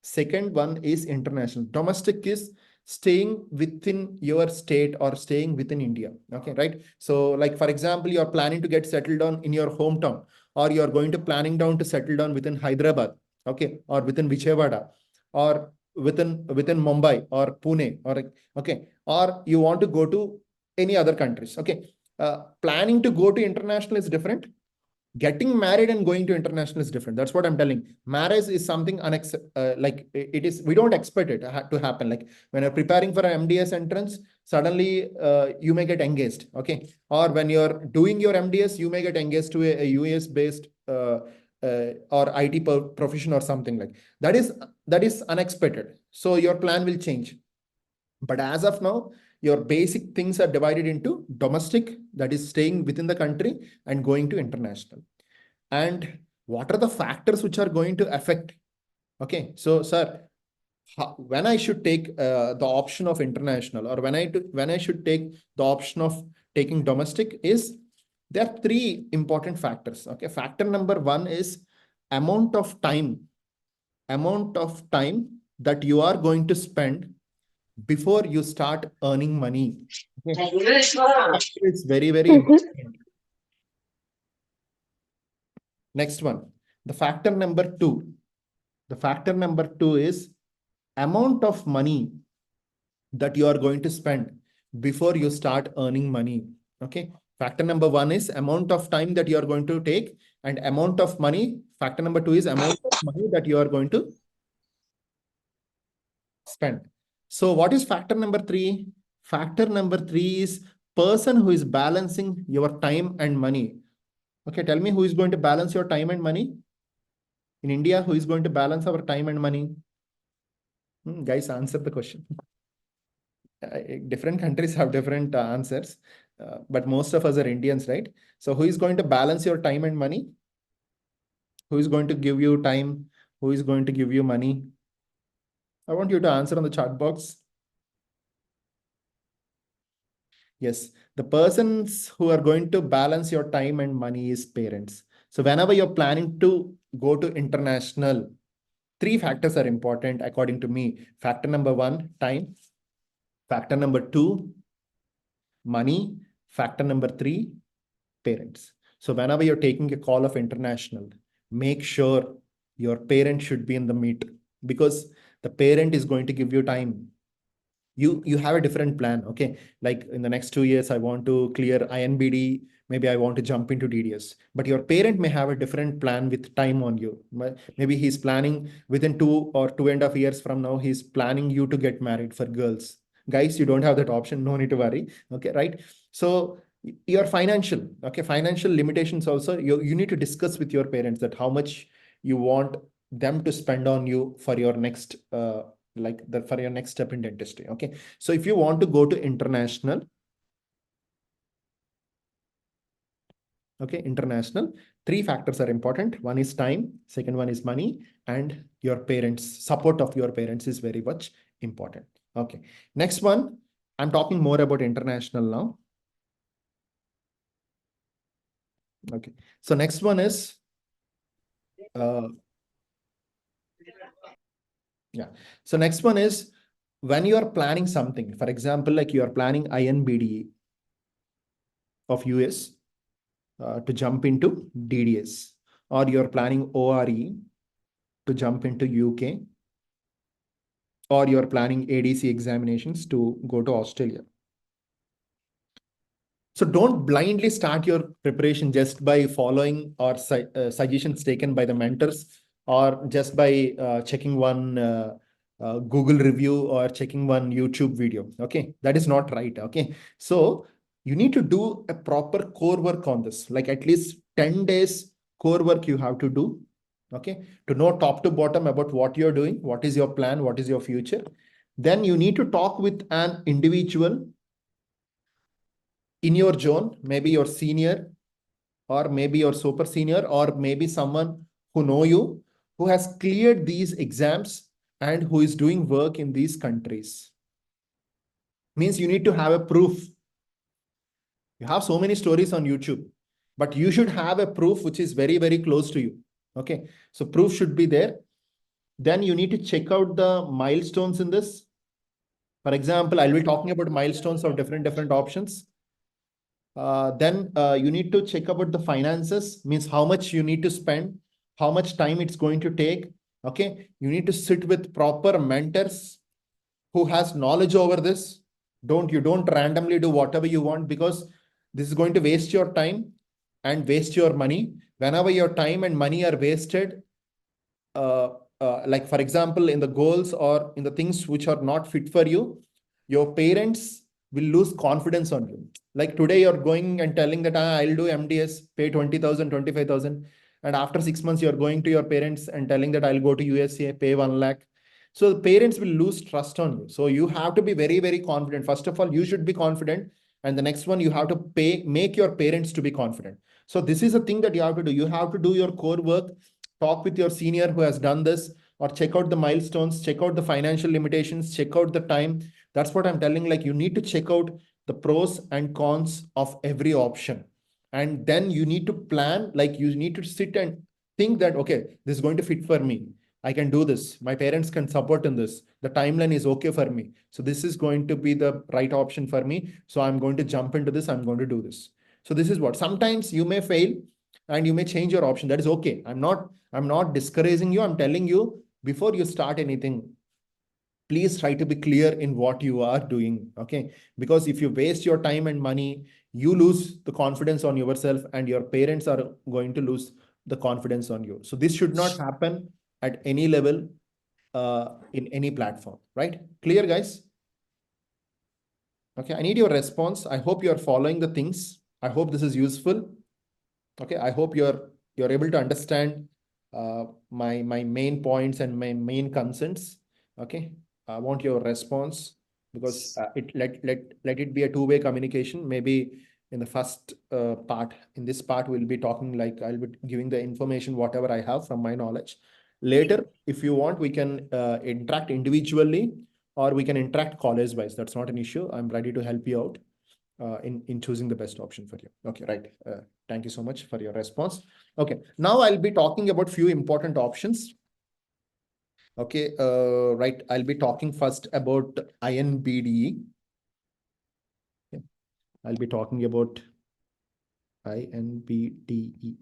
second one is international. Domestic is staying within your state or staying within India. Okay, right? So like, for example, you're planning to get settled down in your hometown, or you're going to planning down to settle down within Hyderabad, okay, or within Vijayawada, or within Mumbai or Pune, or okay, or you want to go to any other countries. Okay, planning to go to international is different. Getting married and going to international is different. That's what I'm telling. Marriage is something like it is, we don't expect it to happen. Like when you're preparing for an MDS entrance, suddenly you may get engaged. Okay, or when you're doing your MDS, you may get engaged to a US based or IT profession or something like that is unexpected. So your plan will change. But as of now, your basic things are divided into domestic, that is staying within the country, and going to international. And what are the factors which are going to affect? Okay, so sir, when I should take the option of international, or when I should take the option of taking domestic, is there are three important factors. Okay, factor number one is amount of time, that you are going to spend before you start earning money. Okay. It's very, very important. Next one, the factor number two. The factor number two is amount of money that you are going to spend before you start earning money. Okay. Factor number one is amount of time that you are going to take, and amount of money. Factor number two is amount of money that you are going to spend. So what is factor number three? Factor number three is person who is balancing your time and money. Okay, tell me who is going to balance your time and money? In India, who is going to balance our time and money? Guys, answer the question. Different countries have different answers, but most of us are Indians, right? So who is going to balance your time and money? Who is going to give you time? Who is going to give you money? I want you to answer on the chat box. Yes, the persons who are going to balance your time and money is parents. So whenever you're planning to go to international, three factors are important according to me. Factor number one, time. Factor number two, money. Factor number three, parents. So whenever you're taking a call of international, make sure your parent should be in the meet, because the parent is going to give you time. You have a different plan. Okay, like in the next 2 years I want to clear Inbde, maybe I want to jump into DDS, but your parent may have a different plan with time on you. Maybe he's planning within 2 or 2.5 years from now, he's planning you to get married. For girls, guys, you don't have that option, no need to worry. Okay, right? So your financial, okay, financial limitations also, you need to discuss with your parents that how much you want them to spend on you for your next for your next step in dentistry. Okay, so if you want to go to international, okay, international, three factors are important. One is time, second one is money, and your parents, support of your parents is very much important. Okay, next one, I'm talking more about international now. Okay, so next one is yeah. So next one is when you are planning something, for example, like you are planning Inbde of US to jump into DDS, or you're planning ORE to jump into UK, or you're planning ADC examinations to go to Australia. So don't blindly start your preparation just by following or suggestions taken by the mentors, or just by checking one Google review or checking one YouTube video. Okay, that is not right. Okay, so you need to do a proper core work on this, like at least 10 days core work you have to do. Okay, to know top to bottom about what you're doing, what is your plan, what is your future. Then you need to talk with an individual in your zone, maybe your senior, or maybe your super senior, or maybe someone who know you, who has cleared these exams and who is doing work in these countries. Means you need to have a proof. You have so many stories on YouTube, but you should have a proof which is very, very close to you. Okay, so proof should be there. Then you need to check out the milestones in this. For example, I'll be talking about milestones of different options. Then you need to check about the finances, means how much you need to spend, how much time it's going to take. Okay, you need to sit with proper mentors who has knowledge over this. You don't randomly do whatever you want, because this is going to waste your time and waste your money. Whenever your time and money are wasted, like for example, in the goals or in the things which are not fit for you, your parents will lose confidence on you. Like today, you're going and telling that I'll do MDS, pay 20,000, 25,000. And after 6 months, you're going to your parents and telling that I'll go to USA, pay 1 lakh. So the parents will lose trust on you. So you have to be very, very confident. First of all, you should be confident. And the next one, you have to make your parents to be confident. So this is a thing that you have to do. You have to do your core work, talk with your senior who has done this, or check out the milestones, check out the financial limitations, check out the time. That's what I'm telling. Like you need to check out the pros and cons of every option. And then you need to plan, like you need to sit and think that, okay, this is going to fit for me. I can do this. My parents can support in this. The timeline is okay for me. So this is going to be the right option for me. So I'm going to jump into this. I'm going to do this. So this is what, sometimes you may fail and you may change your option. That is okay. I'm not discouraging you. I'm telling you, before you start anything, please try to be clear in what you are doing. Okay. Because if you waste your time and money, you lose the confidence on yourself, and your parents are going to lose the confidence on you. So this should not happen at any level, in any platform, right? Clear, guys? Okay. I need your response. I hope you're following the things. I hope this is useful. Okay. I hope you're able to understand my main points and my main concerns. Okay. I want your response, because let it be a two-way communication. Maybe in the first part, in this part, we'll be talking, like I'll be giving the information, whatever I have from my knowledge. Later, if you want, we can interact individually, or we can interact college-wise. That's not an issue. I'm ready to help you out in choosing the best option for you. Okay, right. Thank you so much for your response. Okay, now I'll be talking about few important options. Okay, right. I'll be talking first about Inbde. Okay. I'll be talking about Inbde.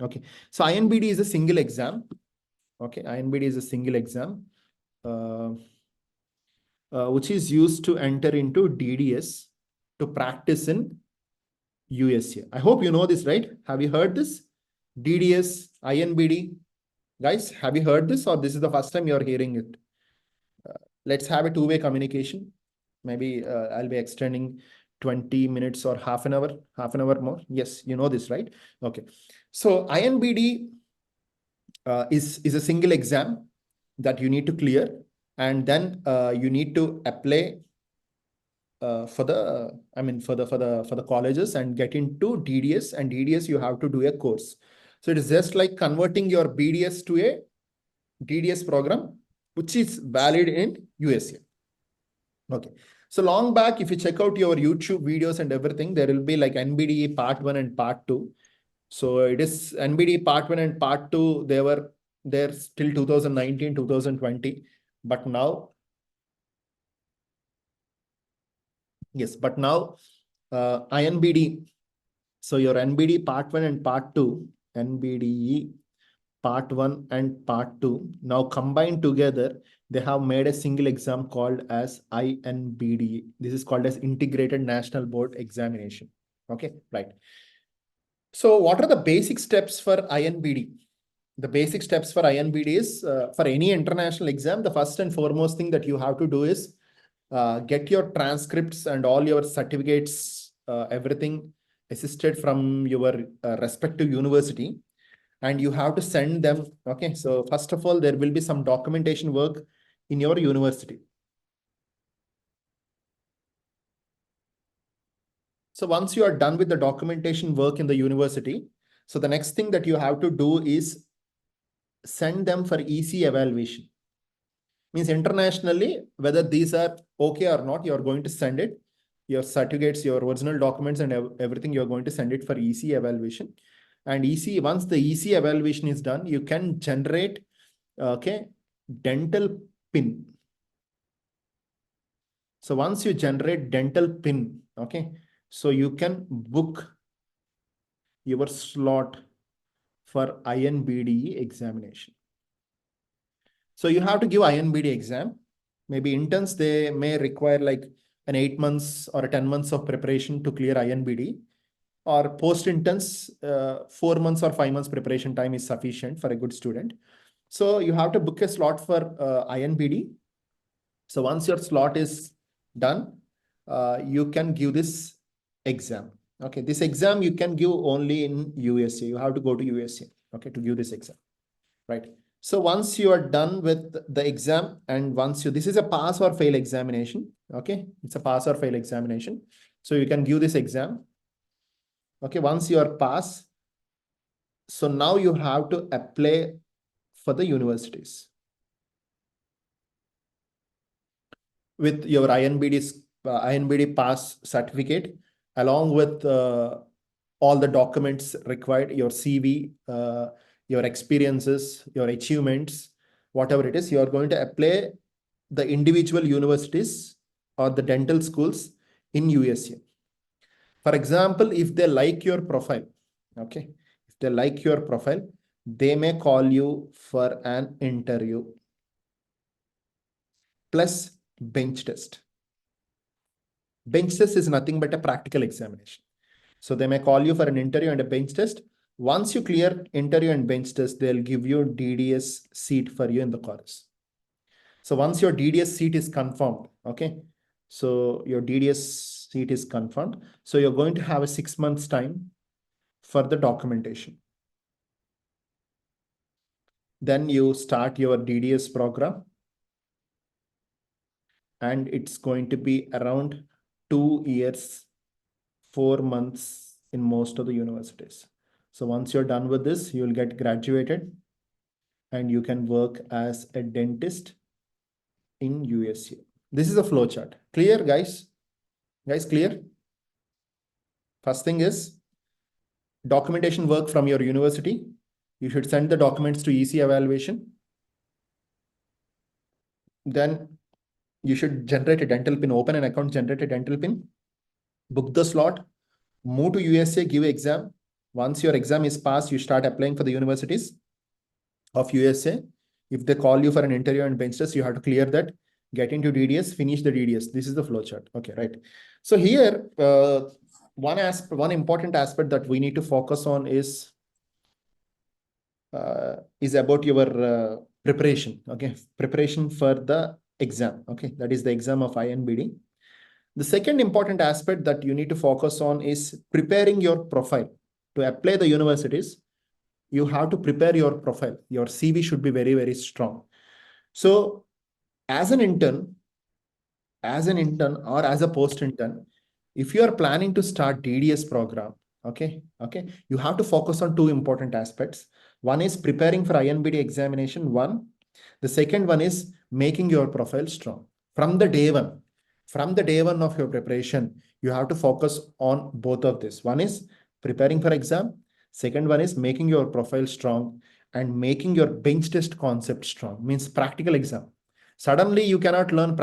Okay, so Inbde is a single exam. Okay, Inbde is a single exam, which is used to enter into DDS to practice in USA. I hope you know this, right? Have you heard this? DDS, Inbde. Guys, have you heard this, or this is the first time you're hearing it? Let's have a two-way communication. Maybe I'll be extending 20 minutes or half an hour more. Yes, you know this, right? Okay. So Inbde is a single exam that you need to clear, and then you need to apply for the colleges and get into DDS, and DDS you have to do a course. So it is just like converting your BDS to a DDS program, which is valid in USA. Okay. So long back, if you check out your YouTube videos and everything, there will be like Inbde part 1 and part 2. So it is Inbde part 1 and part 2. They were there till 2019, 2020. But now, yes, but now Inbde. So your Inbde part 1 and part 2, Inbde part 1 and part 2, now combined together, they have made a single exam called as Inbde. This is called as Integrated National Board Examination. Okay, right. So what are the basic steps for Inbde? The basic steps for Inbde is, for any international exam, the first and foremost thing that you have to do is get your transcripts and all your certificates, everything assisted from your respective university, and you have to send them. Okay, so first of all, there will be some documentation work in your university. So once you are done with the documentation work in the university, so the next thing that you have to do is send them for EC evaluation. Means internationally, whether these are okay or not, you're going to send it. Your certificates, your original documents and everything, you're going to send it for EC evaluation. And EC, once the EC evaluation is done, you can generate, okay, dental pin. So once you generate dental pin, okay, so you can book your slot for Inbde examination. So you have to give Inbde exam. Maybe interns, they may require like an 8 months or 10 months of preparation to clear Inbde, or post interns, 4 months or 5 months preparation time is sufficient for a good student. So you have to book a slot for Inbde. So once your slot is done, you can give this exam. Okay, this exam you can give only in USA. You have to go to USA, okay, to give this exam, right? So once you are done with the exam, and once you, this is a pass or fail examination. Okay, it's a pass or fail examination. So you can give this exam. Okay, once you are pass, so now you have to apply for the universities with your Inbde pass certificate, along with all the documents required, your CV, your experiences, your achievements, whatever it is. You are going to apply the individual universities or the dental schools in USA. For example, if they like your profile, okay, if they like your profile, they may call you for an interview. Plus, bench test. Bench test is nothing but a practical examination. So they may call you for an interview and a bench test. Once you clear interview and bench test, they'll give you DDS seat for you in the chorus. So once your DDS seat is confirmed, okay, so your DDS seat is confirmed. So you're going to have a 6 months time for the documentation. Then you start your DDS program, and it's going to be around 2 years, 4 months in most of the universities. So once you're done with this, you'll get graduated and you can work as a dentist in USA. This is a flow chart. Clear, guys? Guys, clear? First thing is documentation work from your university. You should send the documents to EC evaluation. Then you should generate a dental pin, open an account, generate a dental pin, book the slot, move to USA, give exam. Once your exam is passed, you start applying for the universities of USA. If they call you for an interview and bench test, you have to clear that, get into DDS, finish the DDS. This is the flow chart. Okay, right. So here, one important aspect that we need to focus on is about your preparation. Okay, preparation for the exam. Okay, that is the exam of Inbde. The second important aspect that you need to focus on is preparing your profile. To apply the universities, you have to prepare your profile. Your CV should be very, very strong. So as an intern or as a post-intern, if you are planning to start DDS program, okay, you have to focus on two important aspects. One is preparing for Inbde examination, one. The second one is making your profile strong. From the day one of your preparation, you have to focus on both of this. One is preparing for exam. Second one is making your profile strong and making your bench test concept strong, means practical exam. Suddenly you cannot learn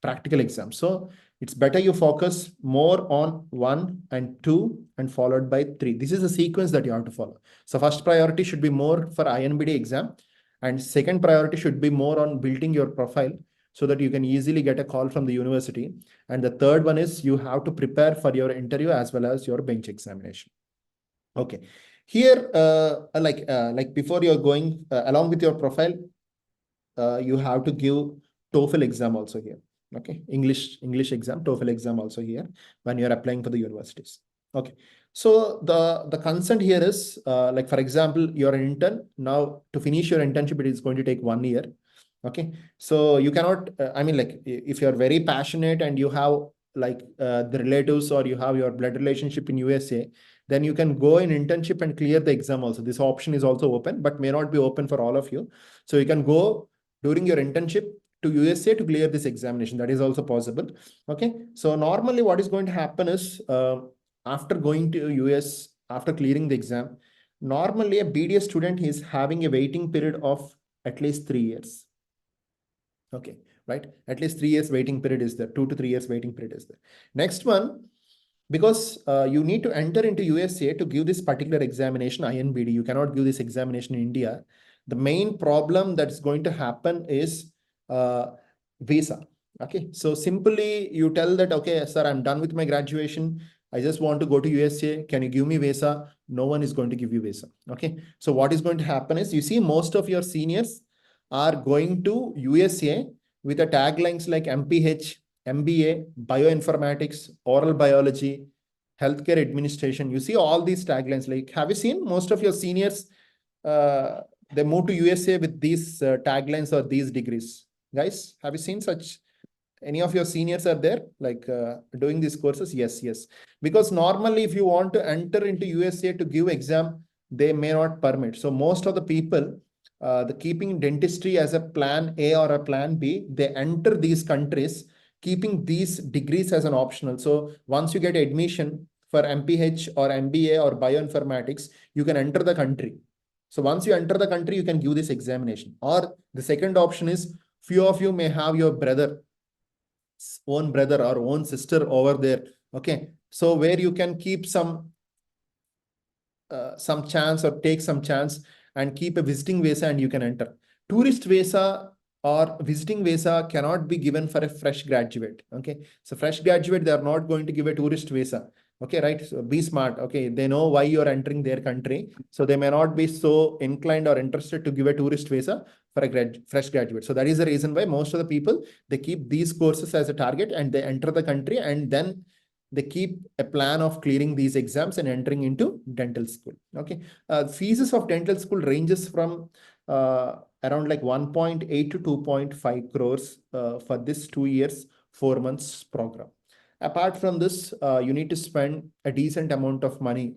practical exam. So it's better you focus more on 1 and 2 and followed by 3. This is the sequence that you have to follow. So first priority should be more for Inbde exam, and second priority should be more on building your profile so that you can easily get a call from the university. And the third one is you have to prepare for your interview as well as your bench examination. Okay. Here, like before you're going along with your profile, you have to give TOEFL exam also here. Okay, English exam, TOEFL exam also here when you're applying for the universities. Okay, so the concern here is like, for example, you're an intern. Now to finish your internship, it is going to take 1 year. Okay, so you cannot, I mean, like if you're very passionate and you have like the relatives or you have your blood relationship in USA, then you can go in internship and clear the exam also. This option is also open, but may not be open for all of you. So you can go during your internship to USA to clear this examination. That is also possible. Okay, so normally what is going to happen is after going to US, after clearing the exam, normally a BDS student is having a waiting period of at least 3 years. Okay, right? At least 3 years waiting period is there. 2 to 3 years waiting period is there. Next one, because you need to enter into USA to give this particular examination, Inbde. You cannot give this examination in India. The main problem that's going to happen is visa. Okay, so simply you tell that, okay, sir, I'm done with my graduation. I just want to go to USA. Can you give me visa? No one is going to give you visa. Okay, so what is going to happen is, you see most of your seniors are going to USA with a taglines like MPH, MBA, bioinformatics, oral biology, healthcare administration. You see all these taglines. Like, have you seen most of your seniors, they move to USA with these taglines or these degrees? Guys, have you seen such? Any of your seniors are there like doing these courses? Yes. Because normally if you want to enter into USA to give exam, they may not permit. So most of the people, the keeping dentistry as a plan A or a plan B, they enter these countries keeping these degrees as an optional. So once you get admission for MPH or MBA or bioinformatics, you can enter the country. So once you enter the country, you can give this examination. Or the second option is, few of you may have your own brother or own sister over there. Okay, so where you can keep some chance or take some chance and keep a visiting visa and you can enter. Tourist visa or visiting visa cannot be given for a fresh graduate. Okay, so fresh graduate, they are not going to give a tourist visa. Okay, right? So be smart. Okay, they know why you're entering their country, so they may not be so inclined or interested to give a tourist visa for a fresh graduate. So that is the reason why most of the people, they keep these courses as a target and they enter the country, and then they keep a plan of clearing these exams and entering into dental school. Okay, fees of dental school ranges from around like 1.8 to 2.5 crores for this 2 years, 4 months program. Apart from this, you need to spend a decent amount of money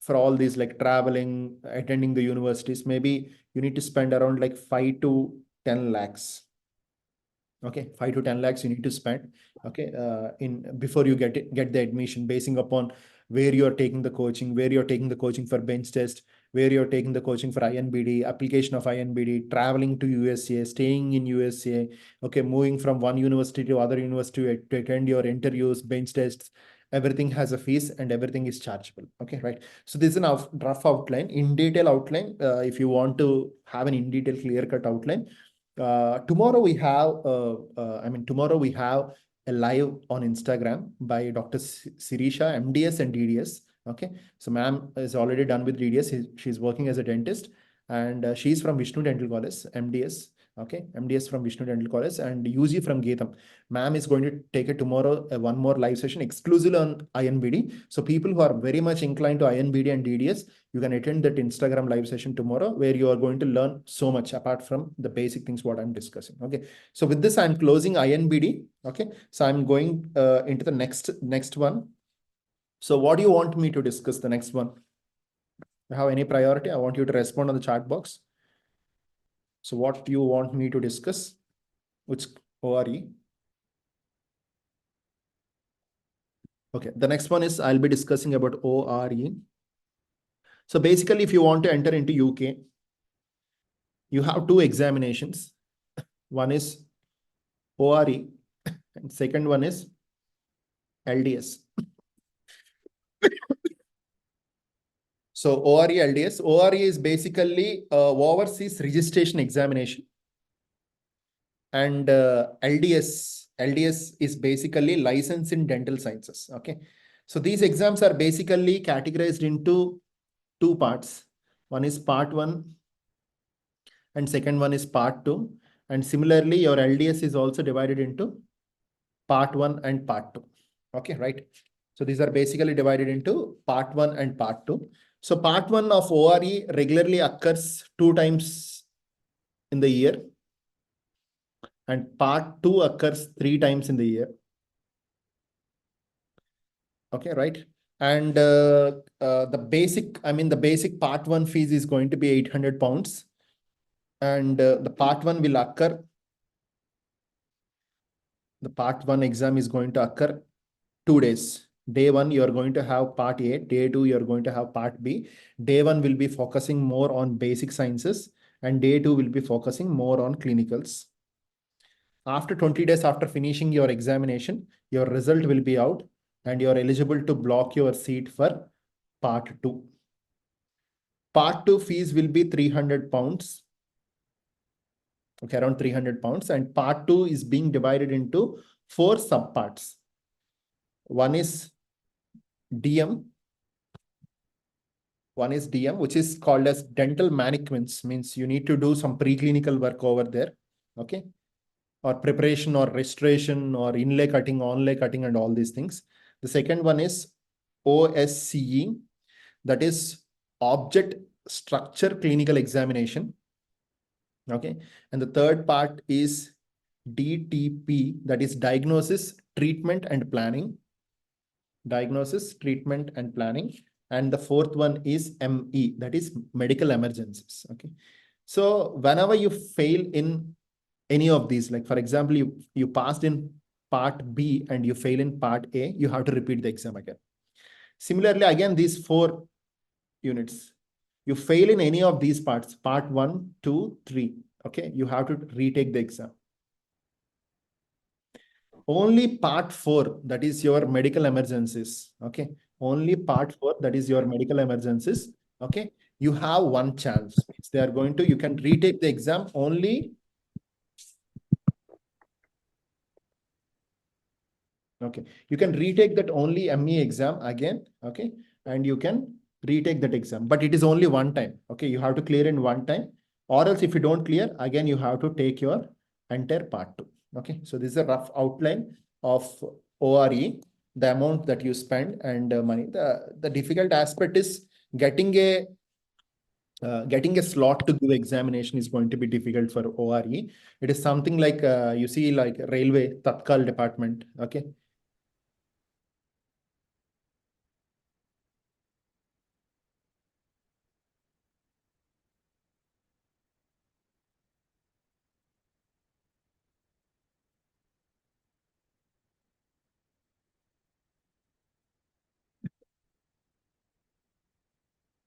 for all these, like traveling, attending the universities. Maybe you need to spend around like 5 to 10 lakhs. Okay, 5 to 10 lakhs you need to spend. Okay, in before you get the admission, basing upon where you're taking the coaching, where you're taking the coaching for bench test, where you're taking the coaching for Inbde, application of Inbde, traveling to USA, staying in USA. Okay, moving from one university to other university to attend your interviews, bench tests. Everything has a fees and everything is chargeable. Okay, right? So this is a rough outline. In detail outline, if you want to have an in detail clear cut outline, tomorrow we have, tomorrow we have a live on Instagram by Dr. Sirisha, MDS and DDS. Okay, so ma'am is already done with DDS. She's working as a dentist, and she's from Vishnu Dental College, MDS. Okay, MDS from Vishnu Dental College and UG from Geetham. Ma'am is going to take it tomorrow, one more live session exclusively on Inbde. So people who are very much inclined to Inbde and DDS, you can attend that Instagram live session tomorrow, where you are going to learn so much apart from the basic things what I'm discussing. Okay, so with this, I'm closing Inbde. Okay, so I'm going into the next one. So what do you want me to discuss the next one? You have any priority? I want you to respond on the chat box. So what do you want me to discuss? Which ORE? Okay, the next one is I'll be discussing about ORE. So basically, if you want to enter into UK, you have two examinations. One is ORE and second one is LDS. So ORE, LDS. ORE is basically overseas registration examination, and LDS is basically license in dental sciences. Okay, so these exams are basically categorized into two parts. One is part 1 and second one is part 2. And similarly, your LDS is also divided into part 1 and part 2. Okay, right? So these are basically divided into part 1 and part 2. So part 1 of ORE regularly occurs 2 times in the year, and part 2 occurs 3 times in the year. Okay, right? And the basic part 1 fees is going to be 800 pounds. And the part 1 will occur, the part 1 exam is going to occur 2 days. Day 1, you are going to have part A. Day 2, you are going to have part B. Day 1 will be focusing more on basic sciences, and day 2 will be focusing more on clinicals. After 20 days after finishing your examination, your result will be out and you are eligible to block your seat for part 2. Part 2 fees will be 300 pounds. Okay, around 300 pounds. And part 2 is being divided into 4 subparts. One is DM. One is DM, which is called as dental mannequins, means you need to do some preclinical work over there. Okay, or preparation or restoration or inlay cutting, onlay cutting, and all these things. The second one is OSCE, that is object structure clinical examination. Okay, and the third part is DTP, that is diagnosis, treatment, and planning. Diagnosis, treatment, and planning. And the fourth one is ME, that is medical emergencies. Okay, so whenever you fail in any of these, like for example, you passed in part B and you fail in part A, you have to repeat the exam again. Similarly, again, these 4 units, you fail in any of these parts, part 1, 2, 3, okay, you have to retake the exam. Only part 4, that is your medical emergencies. Okay, only part 4, that is your medical emergencies. Okay, you have one chance. They are going to, you can retake the exam only Okay, you can retake that only ME exam again. Okay, and you can retake that exam, but it is only one time. Okay, you have to clear in one time, or else if you don't clear again, you have to take your entire part two. Okay, so this is a rough outline of ORE, the amount that you spend and money. The difficult aspect is getting a slot to give examination is going to be difficult for ORE. It is something like you see like railway Tatkal department. Okay.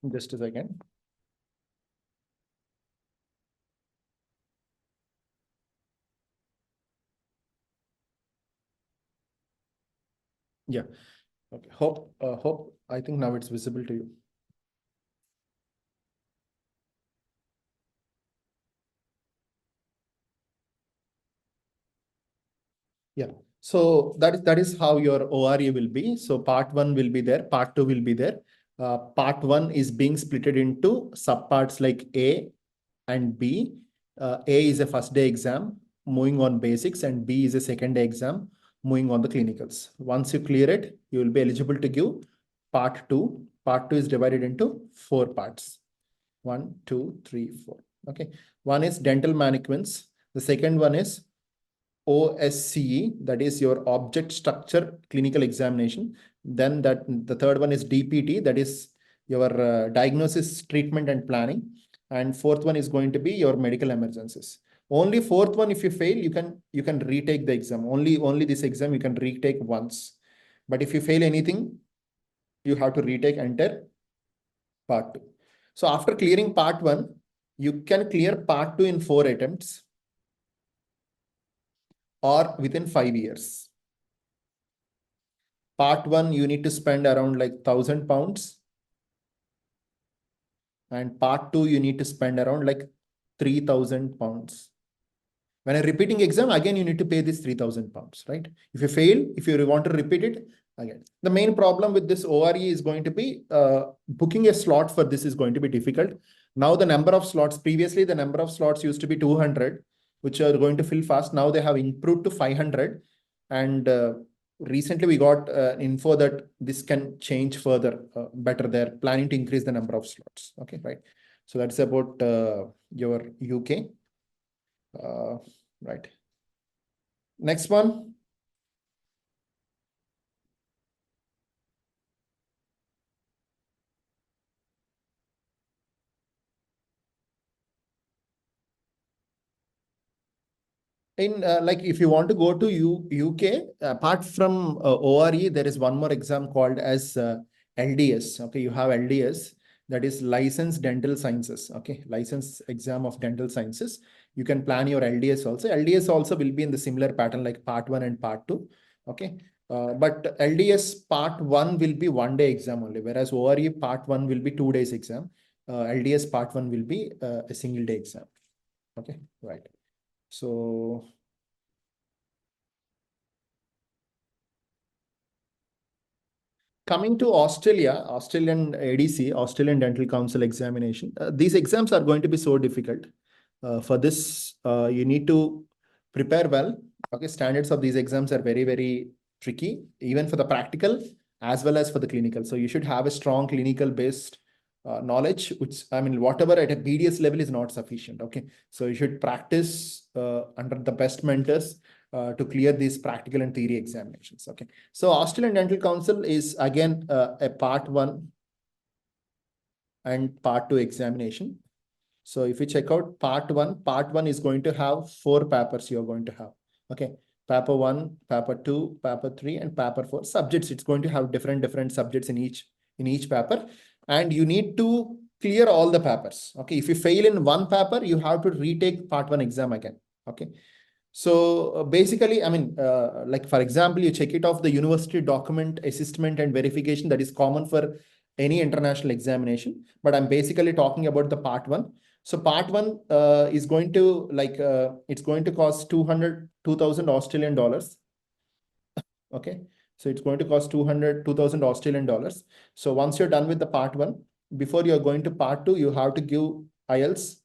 Just a second. Yeah. Okay. Hope. I think now it's visible to you. Yeah. So that is how your ORE will be. So part one will be there. Part two will be there. Part one is being splitted into subparts like A and B. A is a first day exam, moving on basics, and B is a second day exam, moving on the clinicals. Once you clear it, you will be eligible to give part two. Part two is divided into four parts. 1, 2, 3, 4. Okay. One is dental mannequins. The second one is OSCE, that is your object structure clinical examination. Then the third one is DPT, that is your diagnosis, treatment, and planning. And fourth one is going to be your medical emergencies. Only fourth one, if you fail, you can retake the exam. Only this exam you can retake once. But if you fail anything, you have to retake entire part two. So after clearing part one, you can clear part two in 4 attempts or within 5 years. Part one, you need to spend around like £1,000. And part two, you need to spend around like £3,000. When a repeating exam, again, you need to pay this £3,000, right? If you fail, if you want to repeat it, again. The main problem with this ORE is going to be booking a slot for this is going to be difficult. Now the number of slots, previously the number of slots used to be 200, which are going to fill fast. Now they have improved to 500. And recently we got info that this can change further better. They're planning to increase the number of slots. Okay, right. So that's about your UK. Right. Next one. In like if you want to go to UK, apart from ORE, there is one more exam called as LDS. Okay, you have LDS, that is Licensed Dental Sciences. Okay, license exam of dental sciences. You can plan your LDS also. LDS also will be in the similar pattern like part one and part two. Okay, but LDS part one will be 1 day exam only, whereas ORE part one will be 2 days exam. LDS part one will be a single day exam. Okay, right. So coming to Australia, Australian ADC, Australian Dental Council examination, these exams are going to be so difficult. For this, you need to prepare well. Okay, standards of these exams are very, very tricky, even for the practical as well as for the clinical. So you should have a strong clinical based knowledge, which I mean, whatever at a BDS level is not sufficient. Okay, so you should practice under the best mentors to clear these practical and theory examinations. Okay, so Australian Dental Council is again a part one and part two examination. So if you check out part one is going to have 4 papers you're going to have. Okay, paper 1, paper 2, paper 3, and paper 4 subjects. It's going to have different subjects in each paper, and you need to clear all the papers. Okay, if you fail in one paper, you have to retake part 1 exam again. Okay. So basically, I mean, like for example, you check it off the university document assessment and verification that is common for any international examination. But I'm basically talking about the part one. So part one is going to like, it's going to cost 2,000 Australian dollars. Okay. So it's going to cost 2,000 Australian dollars. So once you're done with the part one, before you're going to part two, you have to give IELTS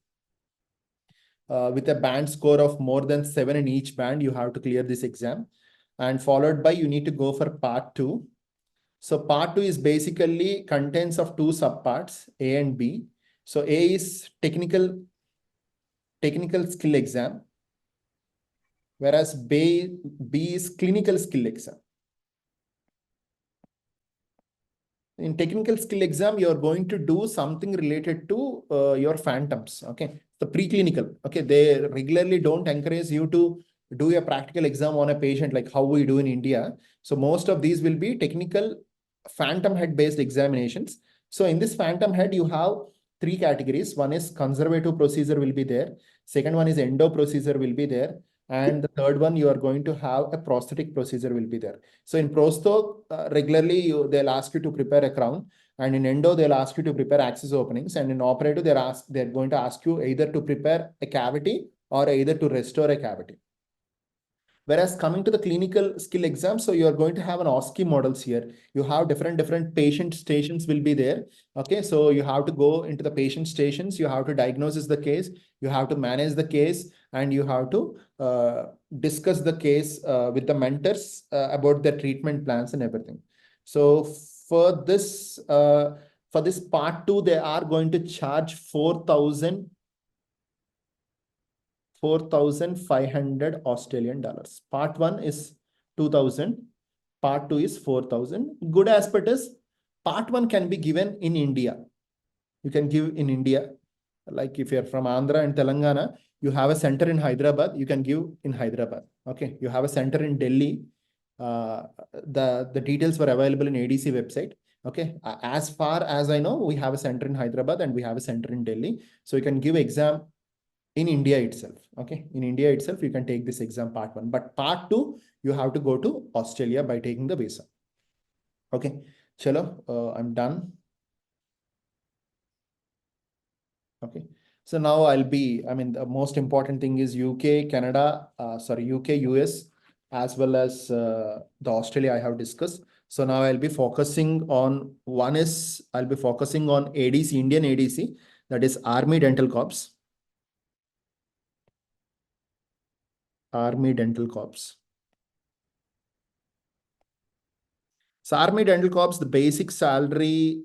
with a band score of more than 7 in each band. You have to clear this exam, and followed by you need to go for part two. So part two is basically contains of two subparts, A and B. So A is technical skill exam, whereas B is clinical skill exam. In technical skill exam, you're going to do something related to your phantoms. Okay. The preclinical. Okay. They regularly don't encourage you to do a practical exam on a patient like how we do in India. So most of these will be technical phantom head based examinations. So in this phantom head, you have three categories. One is conservative procedure will be there. Second one is endo procedure will be there. And the third one, you are going to have a prosthetic procedure will be there. So in prosto, regularly they'll ask you to prepare a crown, and in endo they'll ask you to prepare axis openings, and in operative they're going to ask you either to prepare a cavity or either to restore a cavity. Whereas coming to the clinical skill exam, so you are going to have an OSCE models here. You have different patient stations will be there. Okay, so you have to go into the patient stations. You have to diagnose the case. You have to manage the case, and you have to discuss the case with the mentors about the treatment plans and everything. So for this part two, they are going to charge 4,500 Australian dollars. Part one is 2,000. Part two is 4,000. Good aspect is part one can be given in India. You can give in India. Like if you're from Andhra and Telangana, you have a center in Hyderabad, you can give in Hyderabad. Okay. You have a center in Delhi. The details were available in ADC website. Okay. As far as I know, we have a center in Hyderabad and we have a center in Delhi. So you can give exam in India itself. Okay. In India itself, you can take this exam part one, but part two, you have to go to Australia by taking the visa. Okay. Chalo, I'm done. Okay. So now the most important thing is UK, Canada, UK, US, as well as the Australia I have discussed. So now I'll be focusing on ADC, Indian ADC, that is Army Dental Corps. Army Dental Corps. So Army Dental Corps, the basic salary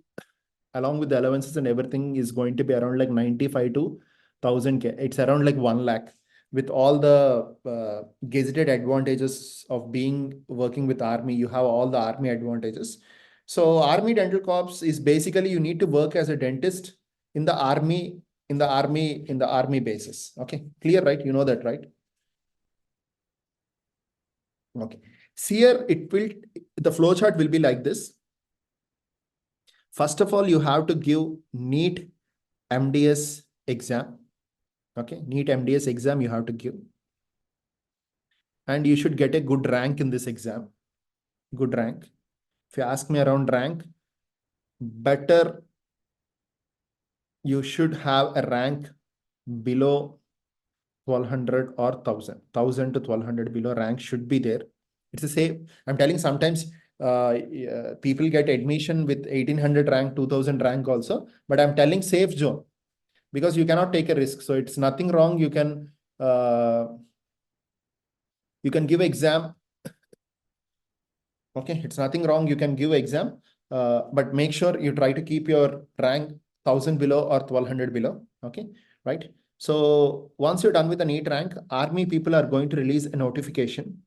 along with the allowances and everything is going to be around like 95 to 1000 K. It's around like 1 lakh with all the gazetted advantages of working with Army. You have all the Army advantages. So Army Dental Corps is basically you need to work as a dentist in the Army, in the Army basis. Okay, clear, right? You know that, right? Okay. So here the flowchart will be like this. First of all, you have to give Neet MDS exam. Okay, Neet MDS exam you have to give. And you should get a good rank in this exam. Good rank. If you ask me around rank, better you should have a rank below 1200 or 1000. 1000 to 1200 below rank should be there. It's the same. I'm telling sometimes people get admission with 1800 rank, 2000 rank also, but I'm telling safe zone because you cannot take a risk. So it's nothing wrong. You can give exam. Okay, it's nothing wrong. You can give exam, but make sure you try to keep your rank 1000 below or 1200 below. Okay, right? So once you're done with the Neet rank, Army people are going to release a notification.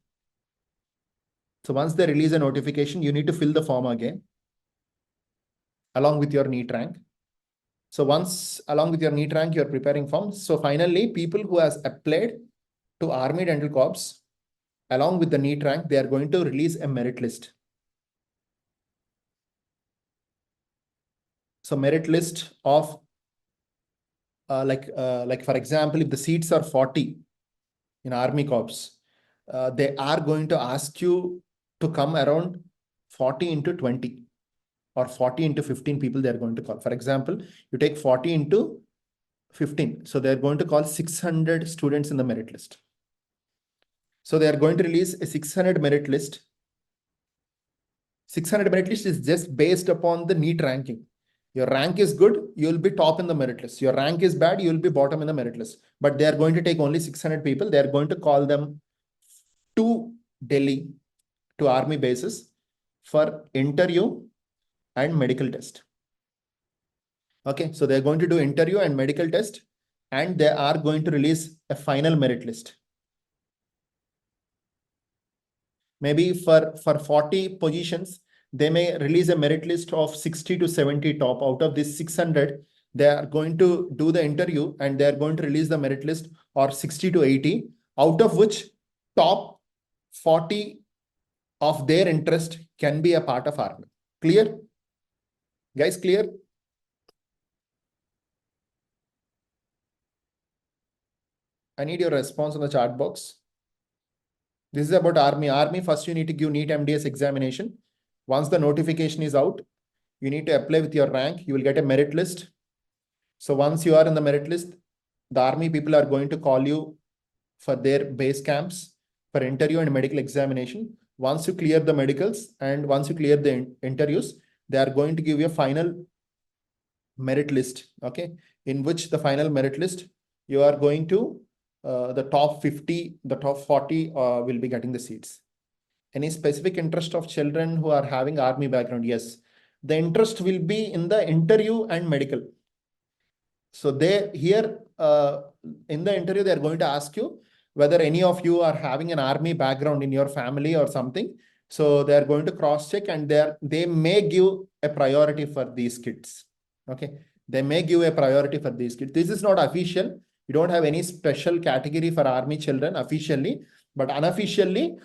So once they release a notification, you need to fill the form again along with your Neet rank. So once along with your Neet rank, you're preparing forms. So finally, people who has applied to Army Dental Corps along with the Neet rank, they are going to release a merit list. So merit list of like for example, if the seats are 40 in Army Corps, they are going to ask you to come around 40 into 20 or 40 into 15 people they are going to call. For example, you take 40 into 15. So they're going to call 600 students in the merit list. So they are going to release a 600 merit list. 600 merit list is just based upon the NEET ranking. Your rank is good, you'll be top in the merit list. Your rank is bad, you'll be bottom in the merit list. But they are going to take only 600 people. They are going to call them to Delhi, to army bases for interview and medical test. Okay, so they're going to do interview and medical test, and they are going to release a final merit list. Maybe for 40 positions, they may release a merit list of 60 to 70 top. Out of this 600, they are going to do the interview and they are going to release the merit list or 60 to 80, out of which top 40 of their interest can be a part of army. Clear? Guys, clear? I need your response on the chat box. This is about army. Army, first you need to give NEET MDS examination. Once the notification is out, you need to apply with your rank. You will get a merit list. So once you are in the merit list, the army people are going to call you for their base camps for interview and medical examination. Once you clear the medicals and once you clear the interviews, they are going to give you a final merit list. Okay, in which the final merit list, you are going to the top 50, the top 40 will be getting the seats. Any specific interest of children who are having army background? Yes, the interest will be in the interview and medical. So they here in the interview, they are going to ask you whether any of you are having an army background in your family or something. So they are going to cross check and they may give a priority for these kids. Okay, they may give a priority for these kids. This is not official. You don't have any special category for army children officially, but unofficially,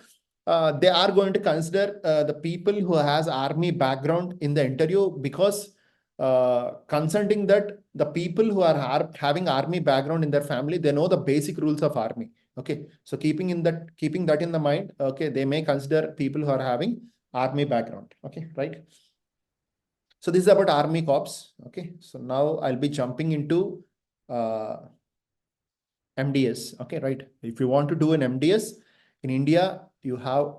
they are going to consider the people who has army background in the interview, because consenting that the people who are having army background in their family, they know the basic rules of army. Okay, so keeping that in the mind, okay, they may consider people who are having army background. Okay, right. So this is about army corps. Okay, so now I'll be jumping into MDS. Okay, right. If you want to do an MDS in India, you have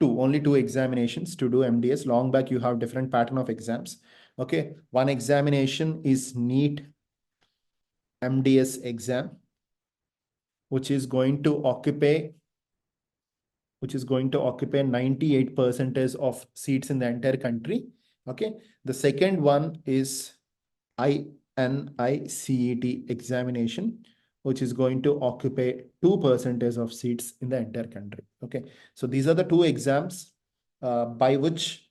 only two examinations to do MDS. Long back, you have different pattern of exams. Okay, one examination is NEET MDS exam, which is going to occupy 98% of seats in the entire country. Okay, the second one is Inicet examination, which is going to occupy 2% of seats in the entire country. Okay, so these are the two exams by which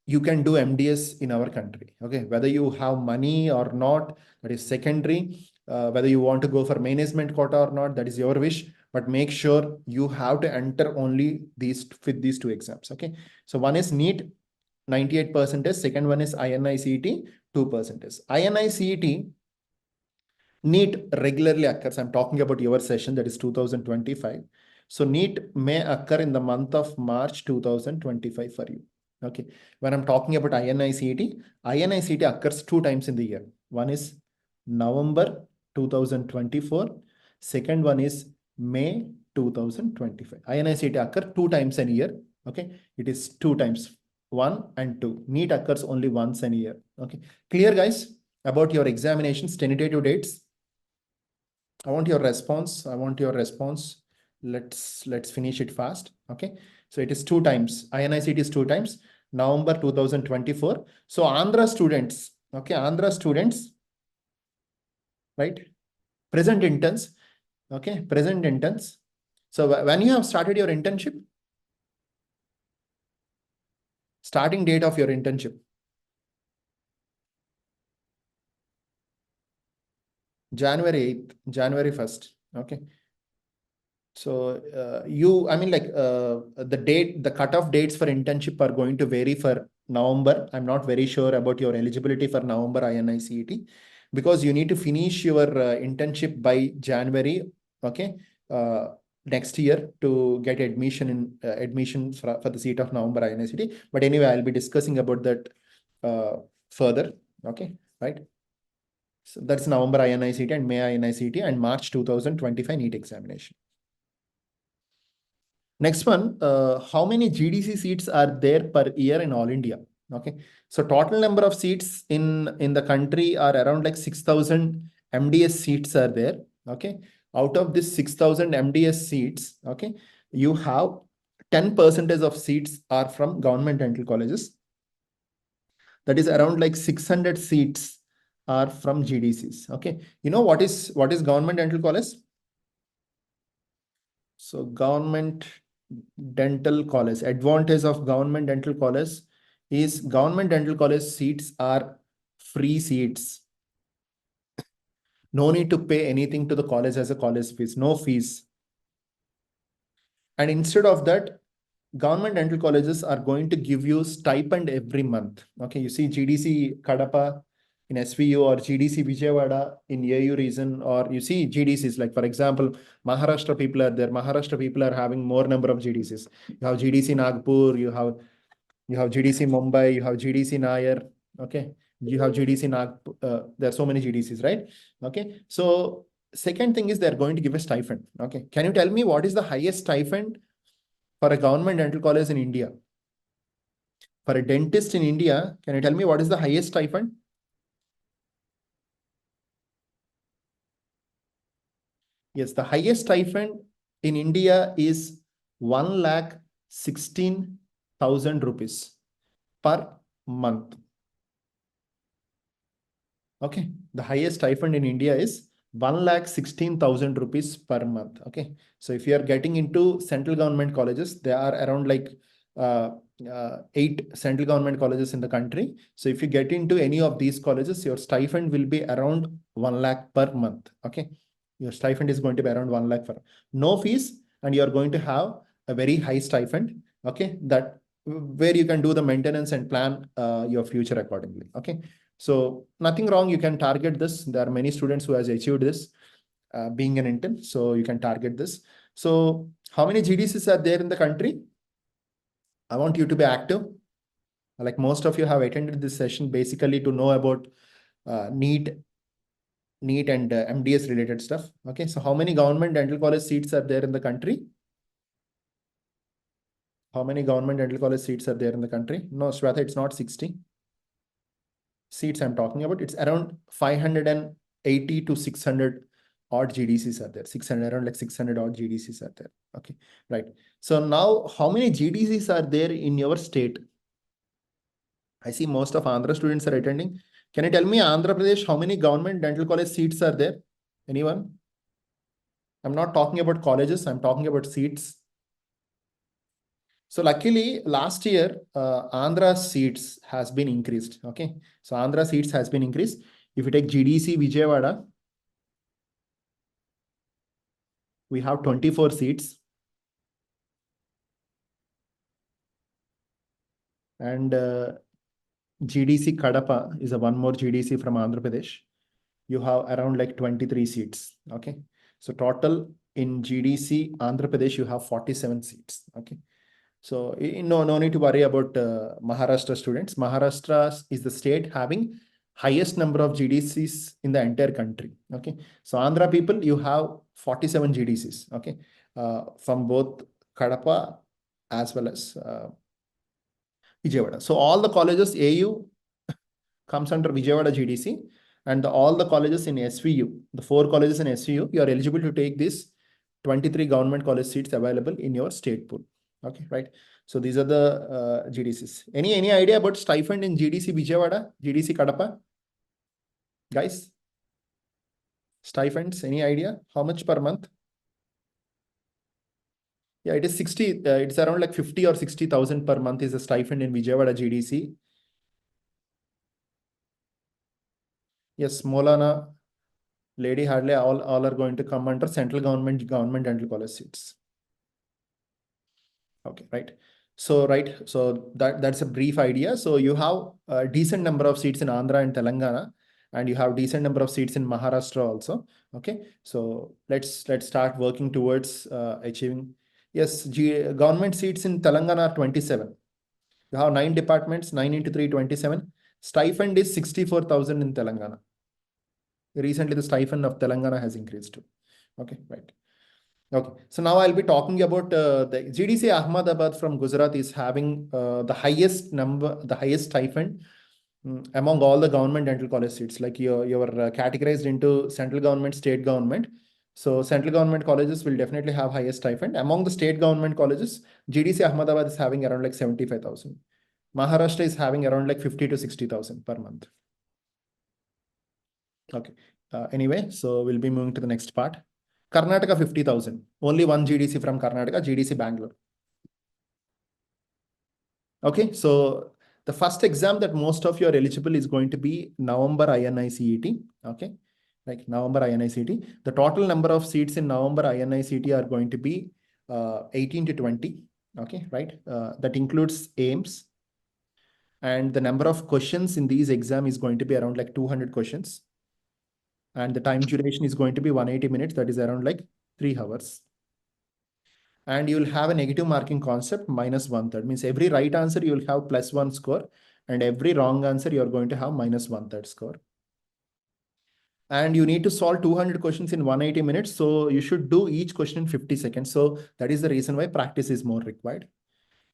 you can do MDS in our country. Okay, whether you have money or not, that is secondary. Whether you want to go for management quota or not, that is your wish. But make sure you have to enter only these two exams. Okay, so one is NEET 98%. Second one is Inicet 2%. Inicet NEET regularly occurs. I'm talking about your session, that is 2025. So NEET may occur in the month of March 2025 for you. Okay, when I'm talking about Inicet occurs 2 times in the year. One is November 2024. Second one is May 2025. Inicet occur 2 times in a year. Okay, it is 2 times, 1 and 2. NEET occurs only once in a year. Okay, clear, guys, about your examinations, tentative dates? I want your response. Let's finish it fast. Okay, so it is 2 times. Inicet is 2 times. November 2024. So Andhra students, okay, Andhra students, right? Present interns, okay, present interns. So when you have started your internship, starting date of your internship, January 8th, January 1st. Okay. So the cutoff dates for internship are going to vary for November. I'm not very sure about your eligibility for November Inicet, because you need to finish your internship by January, okay, next year to get admission for the seat of November Inicet. But anyway, I'll be discussing about that further. Okay, right. So that's November Inicet and May Inicet and March 2025 NEET examination. Next one, how many GDC seats are there per year in all India? Okay, so total number of seats in the country are around like 6,000 MDS seats are there. Okay, out of this 6,000 MDS seats, okay, you have 10% of seats are from government dental colleges. That is around like 600 seats are from GDCs. Okay, you know what is government dental college? So government dental college, advantage of government dental college is government dental college seats are free seats. No need to pay anything to the college as a college fees, no fees. And instead of that, government dental colleges are going to give you stipend every month. Okay, you see GDC Kadapa in SVU or GDC Vijayawada in AU region, or you see GDCs like, for example, Maharashtra people are there. Maharashtra people are having more number of GDCs. You have GDC Nagpur, you have GDC Mumbai, you have GDC Nair. Okay, you have GDC Nagpur. There are so many GDCs, right? Okay, so second thing is they're going to give a stipend. Okay, can you tell me what is the highest stipend for a government dental college in India? For a dentist in India, can you tell me what is the highest stipend? Yes, the highest stipend in India is 1,16,000 rupees per month. Okay, the highest stipend in India is 1,16,000 rupees per month. Okay, so if you are getting into central government colleges, there are around like uh, 8 central government colleges in the country. So if you get into any of these colleges, your stipend will be around 1 lakh per month. Okay, your stipend is going to be around 1 lakh for no fees, and you are going to have a very high stipend. Okay, that where you can do the maintenance and plan your future accordingly. Okay. So nothing wrong. You can target this. There are many students who has achieved this being an intern. So you can target this. So how many GDCs are there in the country? I want you to be active. Like most of you have attended this session basically to know about Neet and MDS related stuff. Okay. So how many government dental college seats are there in the country? How many government dental college seats are there in the country? No, Shweta, it's not 60. Seats I'm talking about, it's around 580 to 600 odd GDCs are there. 600, around like 600 odd GDCs are there. Okay, right. So now how many GDCs are there in your state? I see most of Andhra students are attending. Can you tell me Andhra Pradesh, how many government dental college seats are there? Anyone? I'm not talking about colleges. I'm talking about seats. So luckily last year, Andhra seats has been increased. Okay. So Andhra seats has been increased. If you take GDC Vijayawada, we have 24 seats. And GDC Kadapa is a one more GDC from Andhra Pradesh. You have around like 23 seats. Okay. So total in GDC Andhra Pradesh, you have 47 seats. Okay. So no need to worry about Maharashtra students. Maharashtra is the state having highest number of GDCs in the entire country. Okay. So Andhra people, you have 47 GDCs. Okay. From both Kadapa as well as Vijayawada. So all the colleges AU comes under Vijayawada GDC, and all the colleges in SVU, the 4 colleges in SVU, you are eligible to take this 23 government college seats available in your state pool. Okay, right. So these are the GDCs. Any idea about stipend in GDC Vijayawada, GDC Kadapa? Guys, stipends, any idea? How much per month? Yeah, it is 60. It's around like 50 or 60,000 per month is a stipend in Vijayawada GDC. Yes, Molana, Lady Hardley, all are going to come under central government dental college seats. Okay, right. So that's a brief idea. So you have a decent number of seats in Andhra and Telangana, and you have decent number of seats in Maharashtra also. Okay, so let's start working towards achieving. Yes, government seats in Telangana are 27. You have 9 departments, 9 into 3, 27. Stipend is 64,000 in Telangana. Recently, the stipend of Telangana has increased too. Okay, right. Okay, so now I'll be talking about the GDC Ahmedabad from Gujarat is having the highest stipend among all the government dental college seats. Like you're categorized into central government, state government. So central government colleges will definitely have highest stipend. Among the state government colleges, GDC Ahmedabad is having around like 75,000. Maharashtra is having around like 50 to 60,000 per month. Okay. Anyway, so we'll be moving to the next part. Karnataka 50,000. Only one GDC from Karnataka, GDC Bangalore. Okay, so the first exam that most of you are eligible is going to be November INICET. Okay, like November INICET. The total number of seats in November INICET are going to be 18 to 20. Okay, right. That includes AIMS. And the number of questions in these exam is going to be around like 200 questions. And the time duration is going to be 180 minutes. That is around like 3 hours. And you will have a negative marking concept minus 1/3. Means every right answer you will have +1 score, and every wrong answer you are going to have minus 1/3 score. And you need to solve 200 questions in 180 minutes. So you should do each question in 50 seconds. So that is the reason why practice is more required.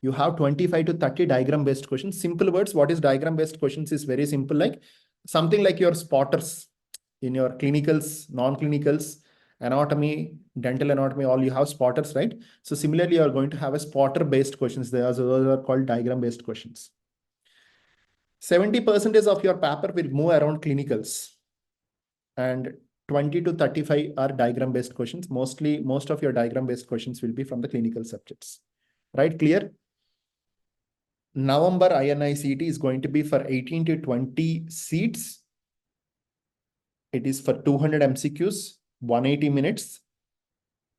You have 25 to 30 diagram based questions. Simple words. What is diagram based questions is very simple. Like something like your spotters in your clinicals, non-clinicals, anatomy, dental anatomy, all you have spotters, right? So similarly, you are going to have a spotter based questions. Those are called diagram based questions. 70% of your paper will move around clinicals, and 20 to 35 are diagram based questions. Most of your diagram based questions will be from the clinical subjects, right? Clear? November INICET is going to be for 18 to 20 seats. It is for 200 MCQs, 180 minutes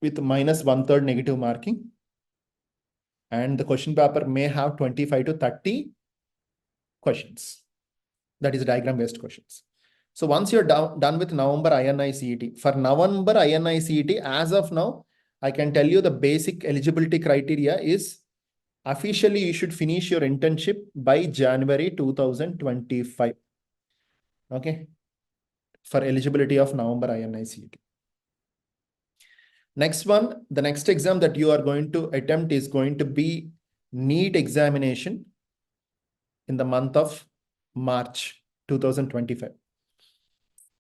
with minus 1/3 negative marking. And the question paper may have 25 to 30 questions. That is diagram based questions. So once you're done with November INICET, for November INICET, as of now, I can tell you the basic eligibility criteria is officially you should finish your internship by January 2025. Okay. For eligibility of November INICET. Next one, the next exam that you are going to attempt is going to be Neet examination in the month of March 2025.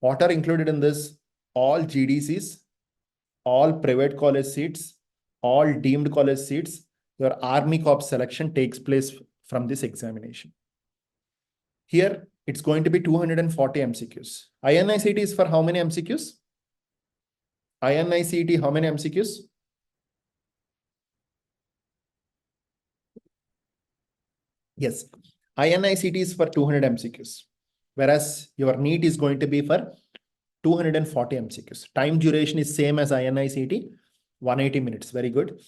What are included in this? All GDCs, all private college seats, all deemed college seats. Your Army Corps selection takes place from this examination. Here, it's going to be 240 MCQs. INICET is for how many MCQs? INICET, how many MCQs? Yes, INICET is for 200 MCQs, whereas your Neet is going to be for 240 MCQs. Time duration is same as INICET, 180 minutes. Very good.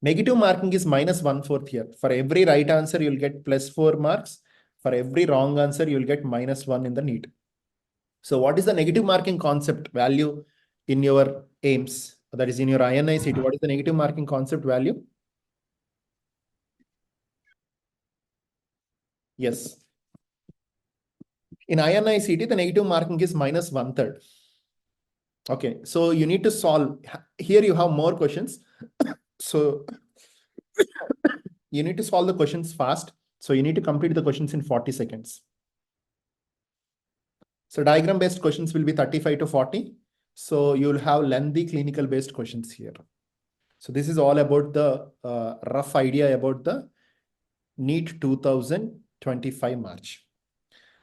Negative marking is minus 1/4 here. For every right answer, you'll get +4 marks. For every wrong answer, you'll get -1 in the Neet. So what is the negative marking concept value in your AIMS? That is in your INICET. What is the negative marking concept value? Yes. In INICET, the negative marking is minus 1/3. Okay, so you need to solve. Here you have more questions. So you need to solve the questions fast. So you need to complete the questions in 40 seconds. So diagram based questions will be 35 to 40. So you'll have lengthy clinical based questions here. So this is all about the rough idea about the Neet 2025 March.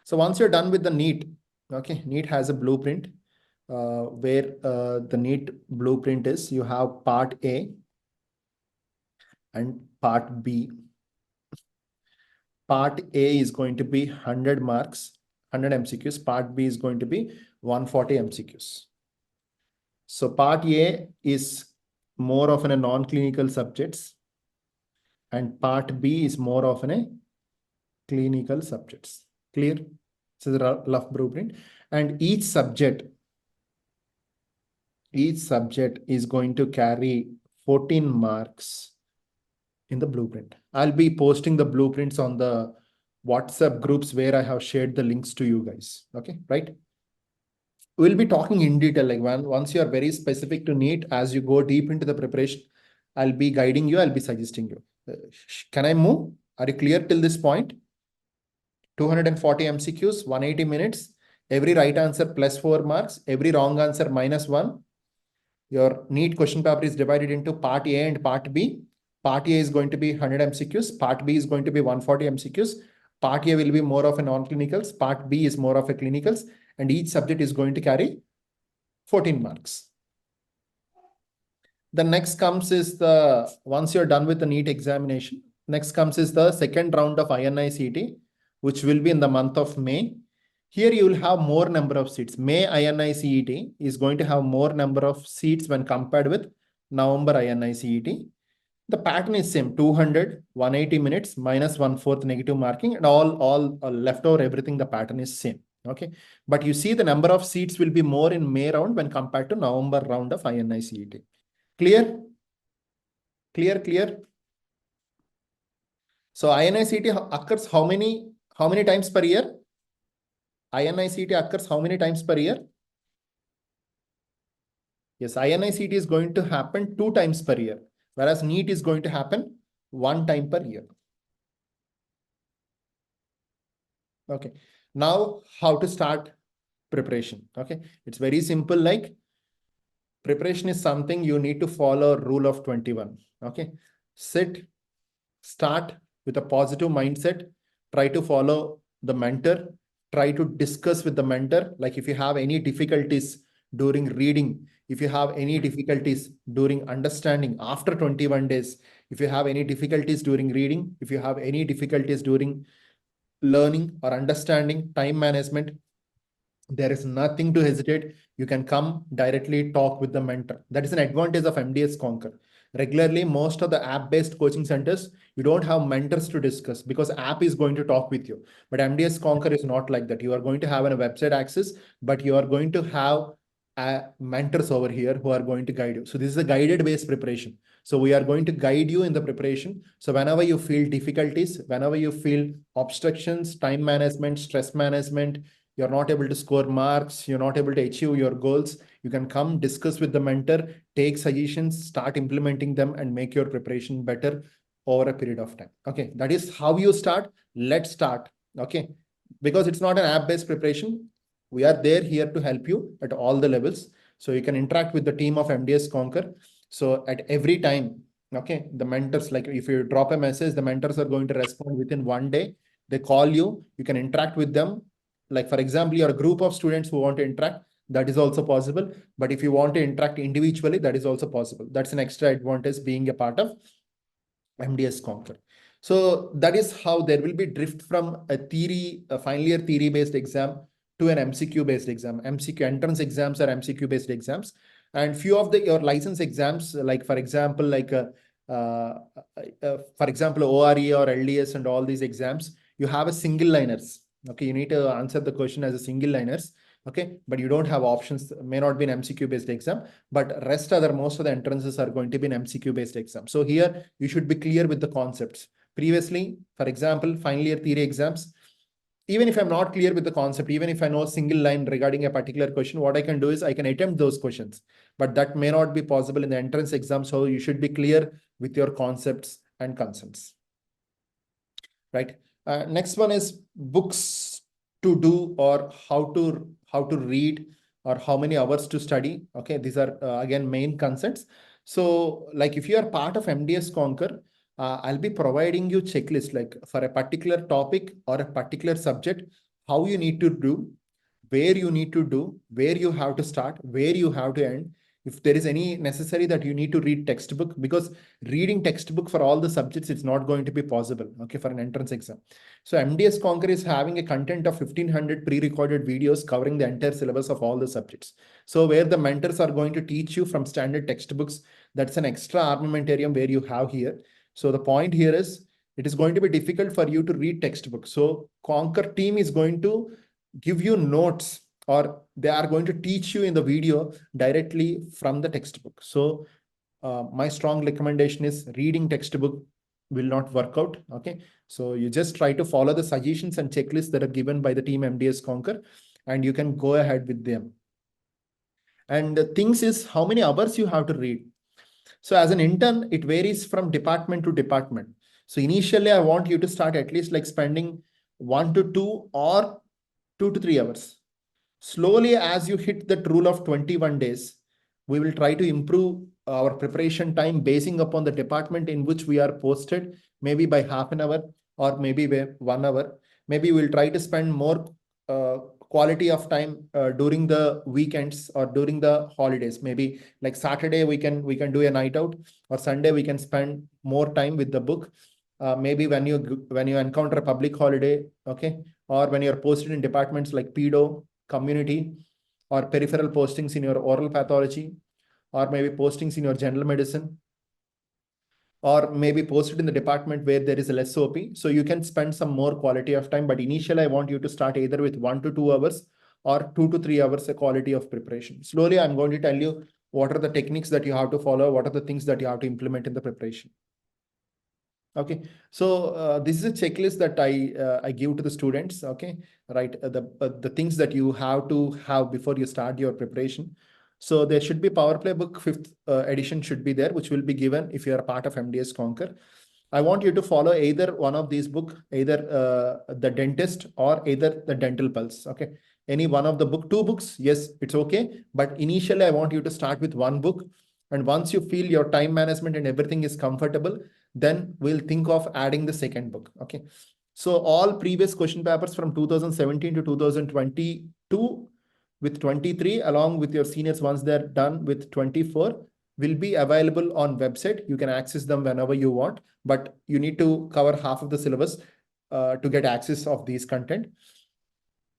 So once you're done with the Neet, okay, Neet has a blueprint where the Neet blueprint is you have part A and part B. Part A is going to be 100 marks, 100 MCQs. Part B is going to be 140 MCQs. So part A is more of a non-clinical subjects, and part B is more of a clinical subjects. Clear? This is a rough blueprint. And each subject is going to carry 14 marks in the blueprint. I'll be posting the blueprints on the WhatsApp groups where I have shared the links to you guys. Okay, right? we'll be talking in detail. Like once you are very specific to Neet, as you go deep into the preparation, I'll be guiding you. I'll be suggesting you. Can I move? Are you clear till this point? 240 MCQs, 180 minutes. Every right answer plus 4 marks. Every wrong answer minus 1. Your Neet question paper is divided into part A and part B. Part A is going to be 100 MCQs. Part B is going to be 140 MCQs. Part A will be more of a non-clinicals. Part B is more of a clinicals. And each subject is going to carry 14 marks. The next comes is once you're done with the Neet examination, next comes is the second round of Inicet, which will be in the month of May. Here you will have more number of seats. May Inicet is going to have more number of seats when compared with November Inicet. The pattern is same, 200, 180 minutes, minus 1/4 negative marking, and all leftover everything, the pattern is same. Okay. But you see the number of seats will be more in May round when compared to November round of Inicet. Clear? Clear? So Inicet occurs how many times per year? Inicet occurs how many times per year? Yes, Inicet is going to happen 2 times per year, whereas Neet is going to happen 1 time per year. Okay. Now, how to start preparation? Okay. It's very simple. Like, preparation is something you need to follow rule of 21. Okay. Start with a positive mindset. Try to follow the mentor. Try to discuss with the mentor. Like if you have any difficulties during reading, if you have any difficulties during understanding after 21 days, if you have any difficulties during reading, if you have any difficulties during learning or understanding time management, there is nothing to hesitate. You can come directly talk with the mentor. That is an advantage of Mdsconquer. Regularly, most of the app-based coaching centers, you don't have mentors to discuss because app is going to talk with you. But Mdsconquer is not like that. You are going to have a website access, but you are going to have mentors over here who are going to guide you. So this is a guided based preparation. So we are going to guide you in the preparation. So whenever you feel difficulties, whenever you feel obstructions, time management, stress management, you're not able to score marks, you're not able to achieve your goals, you can come discuss with the mentor, take suggestions, start implementing them, and make your preparation better over a period of time. Okay, that is how you start. Let's start. Okay, because it's not an app-based preparation. We are there here to help you at all the levels. So you can interact with the team of Mdsconquer. So at every time, okay, the mentors, like if you drop a message, the mentors are going to respond within 1 day. They call you, you can interact with them. Like for example, you're a group of students who want to interact, that is also possible. But if you want to interact individually, that is also possible. That's an extra advantage being a part of Mdsconquer. So that is how there will be drift from a final year theory based exam to an MCQ based exam. MCQ entrance exams are MCQ based exams, and few of your license exams, like for example, for example, ORE or LDS and all these exams, you have a single liners. Okay, you need to answer the question as a single liners. Okay, but you don't have options. May not be an MCQ based exam, but most of the entrances are going to be an MCQ based exam. So here you should be clear with the concepts. Previously, for example, final year theory exams, even if I'm not clear with the concept, even if I know a single line regarding a particular question, what I can do is I can attempt those questions, but that may not be possible in the entrance exam. So you should be clear with your concepts and concepts, right? Next one is books to do, or how to read, or how many hours to study. Okay, these are again main concepts. So like if you are part of Mdsconquer, I'll be providing you checklist, like for a particular topic or a particular subject, how you need to do, where you need to do, where you have to start, where you have to end. If there is any necessary that you need to read textbook, because reading textbook for all the subjects, it's not going to be possible, okay, for an entrance exam. So Mdsconquer is having a content of 1500 pre-recorded videos covering the entire syllabus of all the subjects. So where the mentors are going to teach you from standard textbooks, that's an extra armamentarium where you have here. So the point here is, it is going to be difficult for you to read textbook. So Conquer team is going to give you notes, or they are going to teach you in the video directly from the textbook. So my strong recommendation is reading textbook will not work out. Okay, so you just try to follow the suggestions and checklists that are given by the team Mdsconquer, and you can go ahead with them. And the things is how many hours you have to read. So as an intern, it varies from department to department. So initially, I want you to start at least like spending 1 to 2 or 2 to 3 hours. Slowly, as you hit that rule of 21 days, we will try to improve our preparation time basing upon the department in which we are posted, maybe by half an hour or maybe by 1 hour. Maybe we'll try to spend more quality of time during the weekends or during the holidays. Maybe like Saturday we can do a night out, or Sunday we can spend more time with the book. Maybe when you encounter a public holiday, okay, or when you're posted in departments like pedo, community, or peripheral postings in your oral pathology, or maybe postings in your general medicine, or maybe posted in the department where there is a less OP. So you can spend some more quality of time. But initially, I want you to start either with 1 to 2 hours or 2 to 3 hours a quality of preparation. Slowly, I'm going to tell you what are the techniques that you have to follow, what are the things that you have to implement in the preparation. Okay, so this is a checklist that I give to the students. Okay, right, the things that you have to have before you start your preparation. So there should be Power Play book 5th edition should be there, which will be given if you are a part of MDS Conquer. I want you to follow either one of these book, either the dentist or either the dental pulse. Okay, any one of the book, 2 books, yes, it's okay. But initially, I want you to start with one book, and once you feel your time management and everything is comfortable, then we'll think of adding the second book. Okay. So all previous question papers from 2017 to 2022 with 23, along with your seniors, once they're done with 24, will be available on website. You can access them whenever you want, but you need to cover half of the syllabus to get access of these content.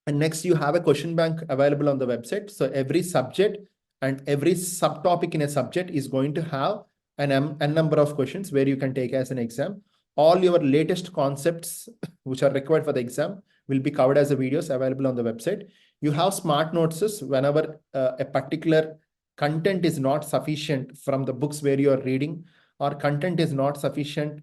And next, you have a question bank available on the website. So every subject and every subtopic in a subject is going to have n number of questions where you can take as an exam. All your latest concepts which are required for the exam will be covered as a videos available on the website. You have smart notes whenever a particular content is not sufficient from the books where you are reading, or content is not sufficient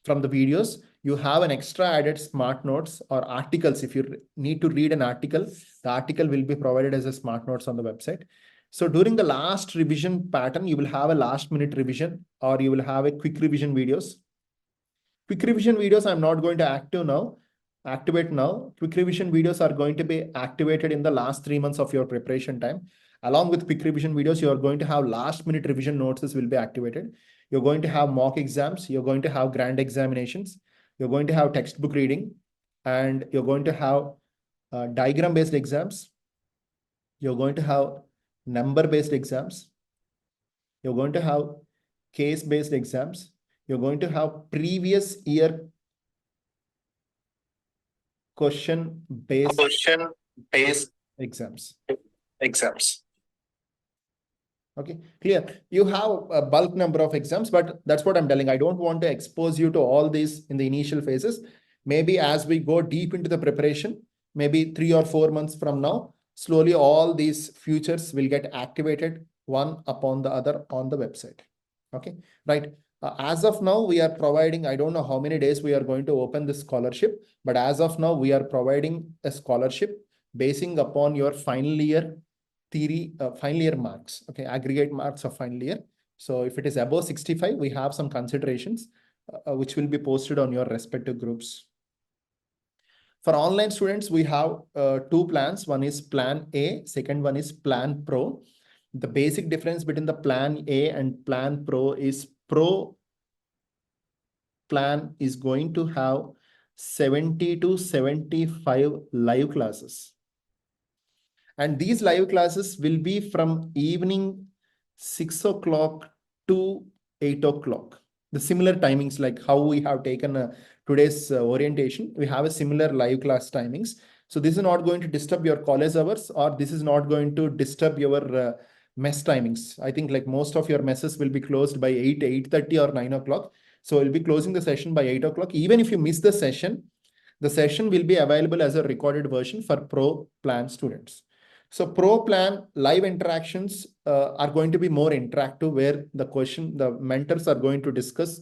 from the videos. You have an extra added smart notes or articles. If you need to read an article, the article will be provided as a smart notes on the website. So during the last revision pattern, you will have a last minute revision, or you will have a quick revision videos. Quick revision videos, I'm not going to activate now. Quick revision videos are going to be activated in the last 3 months of your preparation time. Along with quick revision videos, you are going to have last minute revision notes will be activated. You're going to have mock exams. You're going to have grand examinations. You're going to have textbook reading, and you're going to have diagram based exams. You're going to have number based exams. You're going to have case based exams. You're going to have previous year question based exams. Okay, clear. You have a bulk number of exams, but that's what I'm telling. I don't want to expose you to all these in the initial phases. Maybe as we go deep into the preparation, maybe 3 or 4 months from now, slowly all these futures will get activated one upon the other on the website. Okay, right. As of now, we are providing, I don't know how many days we are going to open this scholarship, but as of now, we are providing a scholarship basing upon your final year theory, final year marks, okay, aggregate marks of final year. So if it is above 65, we have some considerations which will be posted on your respective groups. For online students, we have 2 plans. One is Plan A, second one is Plan Pro. The basic difference between the Plan A and Plan Pro is Pro plan is going to have 70 to 75 live classes. And these live classes will be from evening 6 o'clock to 8 o'clock. The similar timings, like how we have taken today's orientation, we have a similar live class timings. So this is not going to disturb your college hours, or this is not going to disturb your mess timings. I think like most of your messes will be closed by 8:30 or 9 o'clock. So we'll be closing the session by 8 o'clock. Even if you miss the session will be available as a recorded version for Pro Plan students. So Pro Plan live interactions are going to be more interactive, where the mentors are going to discuss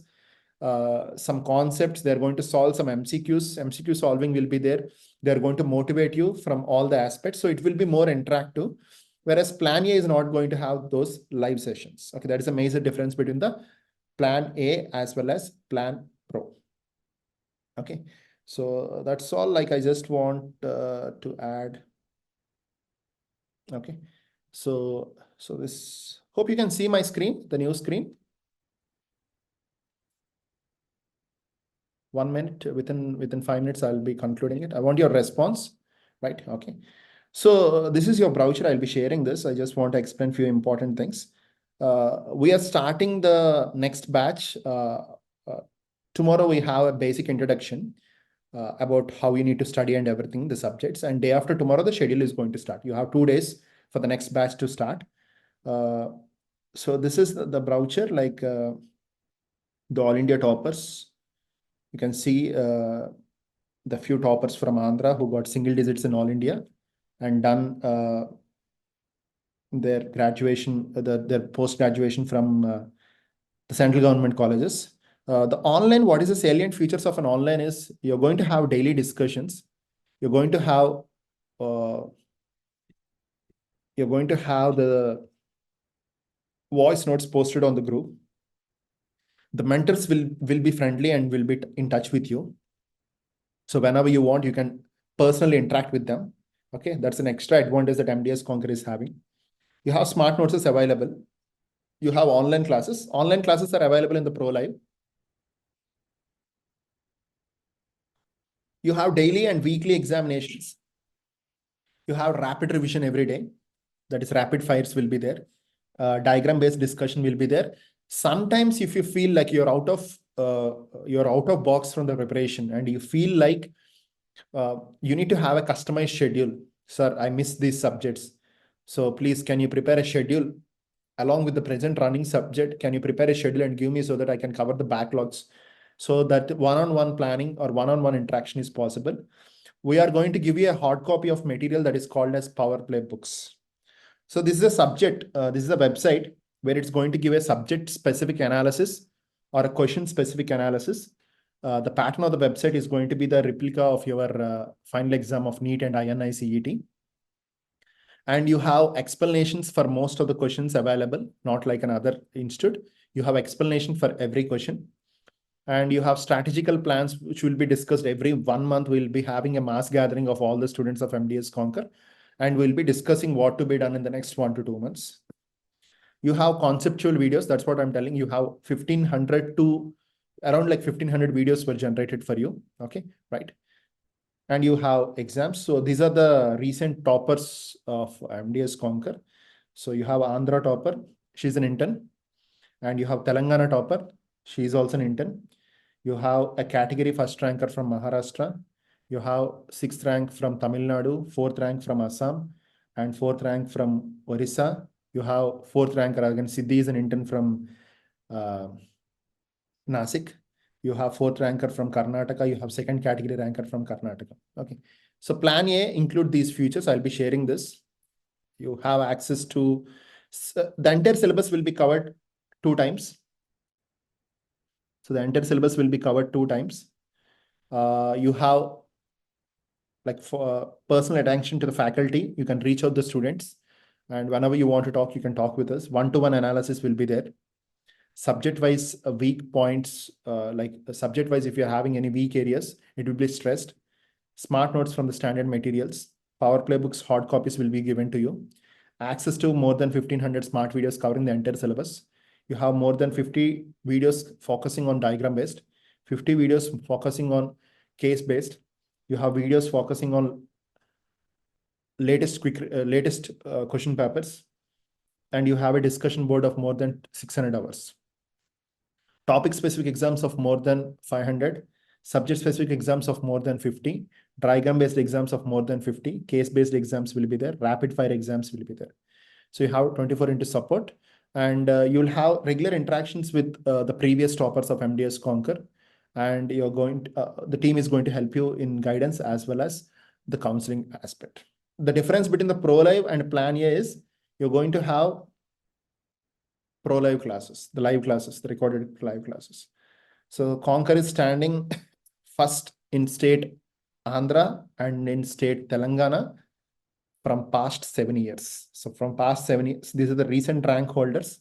some concepts. They're going to solve some MCQs. MCQ solving will be there. They're going to motivate you from all the aspects. So it will be more interactive. whereas Plan A is not going to have those live sessions. Okay, that is a major difference between the Plan A as well as Plan Pro. Okay, so that's all. Like I just want to add. Okay, so this, hope you can see my screen, the new screen. 1 minute, within 5 minutes, I'll be concluding it. I want your response, right? Okay. So this is your brochure. I'll be sharing this. I just want to explain a few important things. We are starting the next batch. Tomorrow we have a basic introduction about how you need to study and everything, the subjects. And day after tomorrow, the schedule is going to start. You have 2 days for the next batch to start. So this is the brochure, like the All India toppers. You can see the few toppers from Andhra who got single digits in All India and done their graduation, their post-graduation from the central government colleges. The online, what is the salient features of an online is you're going to have daily discussions. You're going to have the voice notes posted on the group. The mentors will be friendly and will be in touch with you. So whenever you want, you can personally interact with them. Okay, that's an extra advantage that Mdsconquer is having. You have smart notes is available. You have online classes. Online classes are available in the Pro Live. You have daily and weekly examinations. You have rapid revision every day. That is, rapid fires will be there. Diagram-based discussion will be there. Sometimes, if you feel like you're out of box from the preparation and you feel like you need to have a customized schedule. Sir, I miss these subjects. So please, can you prepare a schedule along with the present running subject? Can you prepare a schedule and give me so that I can cover the backlogs? So that one-on-one planning or one-on-one interaction is possible. We are going to give you a hard copy of material that is called as Power Play books. So this is a subject, this is a website where it's going to give a subject-specific analysis or a question-specific analysis. The pattern of the website is going to be the replica of your final exam of Neet and Inicet. And you have explanations for most of the questions available, not like another institute. You have explanation for every question. And you have strategical plans, which will be discussed every 1 month. We'll be having a mass gathering of all the students of Mdsconquer, and we'll be discussing what to be done in the next 1 to 2 months. You have conceptual videos. That's what I'm telling you. Have 1,500 to around like 1,500 videos were generated for you. Okay, right. And you have exams. So these are the recent toppers of Mdsconquer. So you have Andhra topper. She's an intern. And you have Telangana topper. She is also an intern. You have a category first ranker from Maharashtra. You have 6th rank from Tamil Nadu, 4th rank from Assam, and 4th rank from Orissa. You have 4th ranker again. Siddhi is an intern from Nasik. You have 4th ranker from Karnataka. You have 2nd category ranker from Karnataka. Okay. So Plan A include these features. I'll be sharing this. You have access to the entire syllabus will be covered 2 times. So the entire syllabus will be covered 2 times. You have like for personal attention to the faculty. You can reach out the students, and whenever you want to talk, you can talk with us. 1-to-1 analysis will be there. Subject-wise weak points, like subject-wise, if you're having any weak areas, it will be stressed. Smart notes from the standard materials. Power Play books, hard copies will be given to you. Access to more than 1,500 smart videos covering the entire syllabus. You have more than 50 videos focusing on diagram-based, 50 videos focusing on case-based. You have videos focusing on latest question papers, and you have a discussion board of more than 600 hours. Topic-specific exams of more than 500, subject-specific exams of more than 50, diagram-based exams of more than 50, case-based exams will be there, rapid-fire exams will be there. So you have 24 into support, and you'll have regular interactions with the previous toppers of Mdsconquer, and you're going to, the team is going to help you in guidance as well as the counseling aspect. The difference between the Pro Live and Plan A is you're going to have Pro Live classes, the live classes, the recorded live classes. So Conquer is standing first in state Andhra and in state Telangana from past 7 years. So from past 7 years, these are the recent rank holders.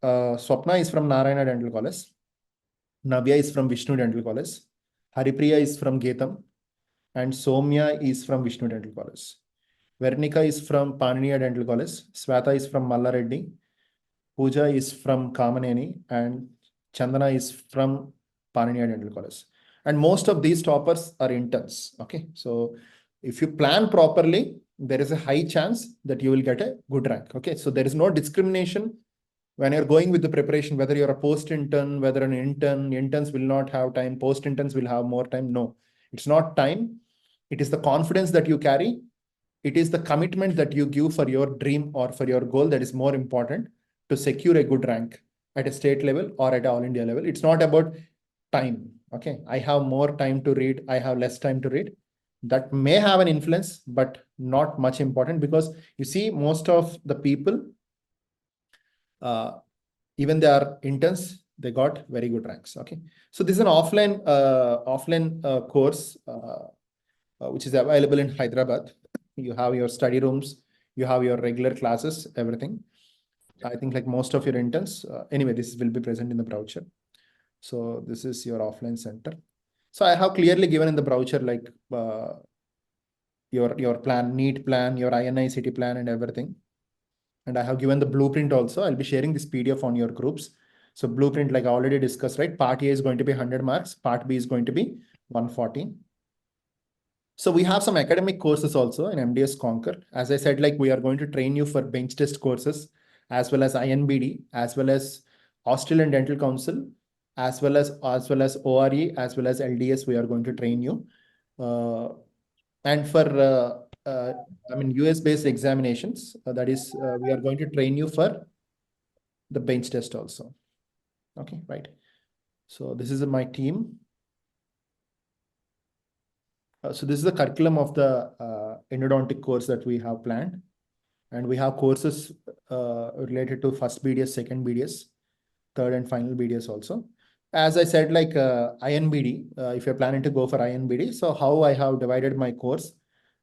Swapna is from Narayana Dental College. Navya is from Vishnu Dental College. Haripriya is from Getam. And Somya is from Vishnu Dental College. Vernika is from Paniniya Dental College. Swata is from Mallareddy. Pooja is from Kamaneni. And Chandana is from Paniniya Dental College. And most of these toppers are interns. Okay. So if you plan properly, there is a high chance that you will get a good rank. Okay. So there is no discrimination when you're going with the preparation, whether you're a post intern, whether an intern, interns will not have time, post interns will have more time. No, it's not time. It is the confidence that you carry. It is the commitment that you give for your dream or for your goal that is more important to secure a good rank at a state level or at all India level. It's not about time. Okay. I have more time to read. I have less time to read. That may have an influence, but not much important, because you see, most of the people, even they are interns, they got very good ranks. Okay. So this is an offline course, which is available in Hyderabad. You have your study rooms, you have your regular classes, everything. I think like most of your interns, anyway, this will be present in the brochure. So this is your offline center. So I have clearly given in the brochure, like your plan, Neet plan, your Inicet plan and everything. And I have given the blueprint also. I'll be sharing this PDF on your groups. So blueprint, like I already discussed, right? Part A is going to be 100 marks. Part B is going to be 140. So we have some academic courses also in Mdsconquer. As I said, like we are going to train you for bench test courses, as well as Inbde, as well as Australian Dental Council, as well as ORE, as well as LDS. We are going to train you. And for US based examinations, that is, we are going to train you for the bench test also. Okay, right. So this is my team. So this is the curriculum of the endodontic course that we have planned. And we have courses related to first BDS, second BDS, third and final BDS also. As I said, like Inbde, if you're planning to go for Inbde, so how I have divided my course.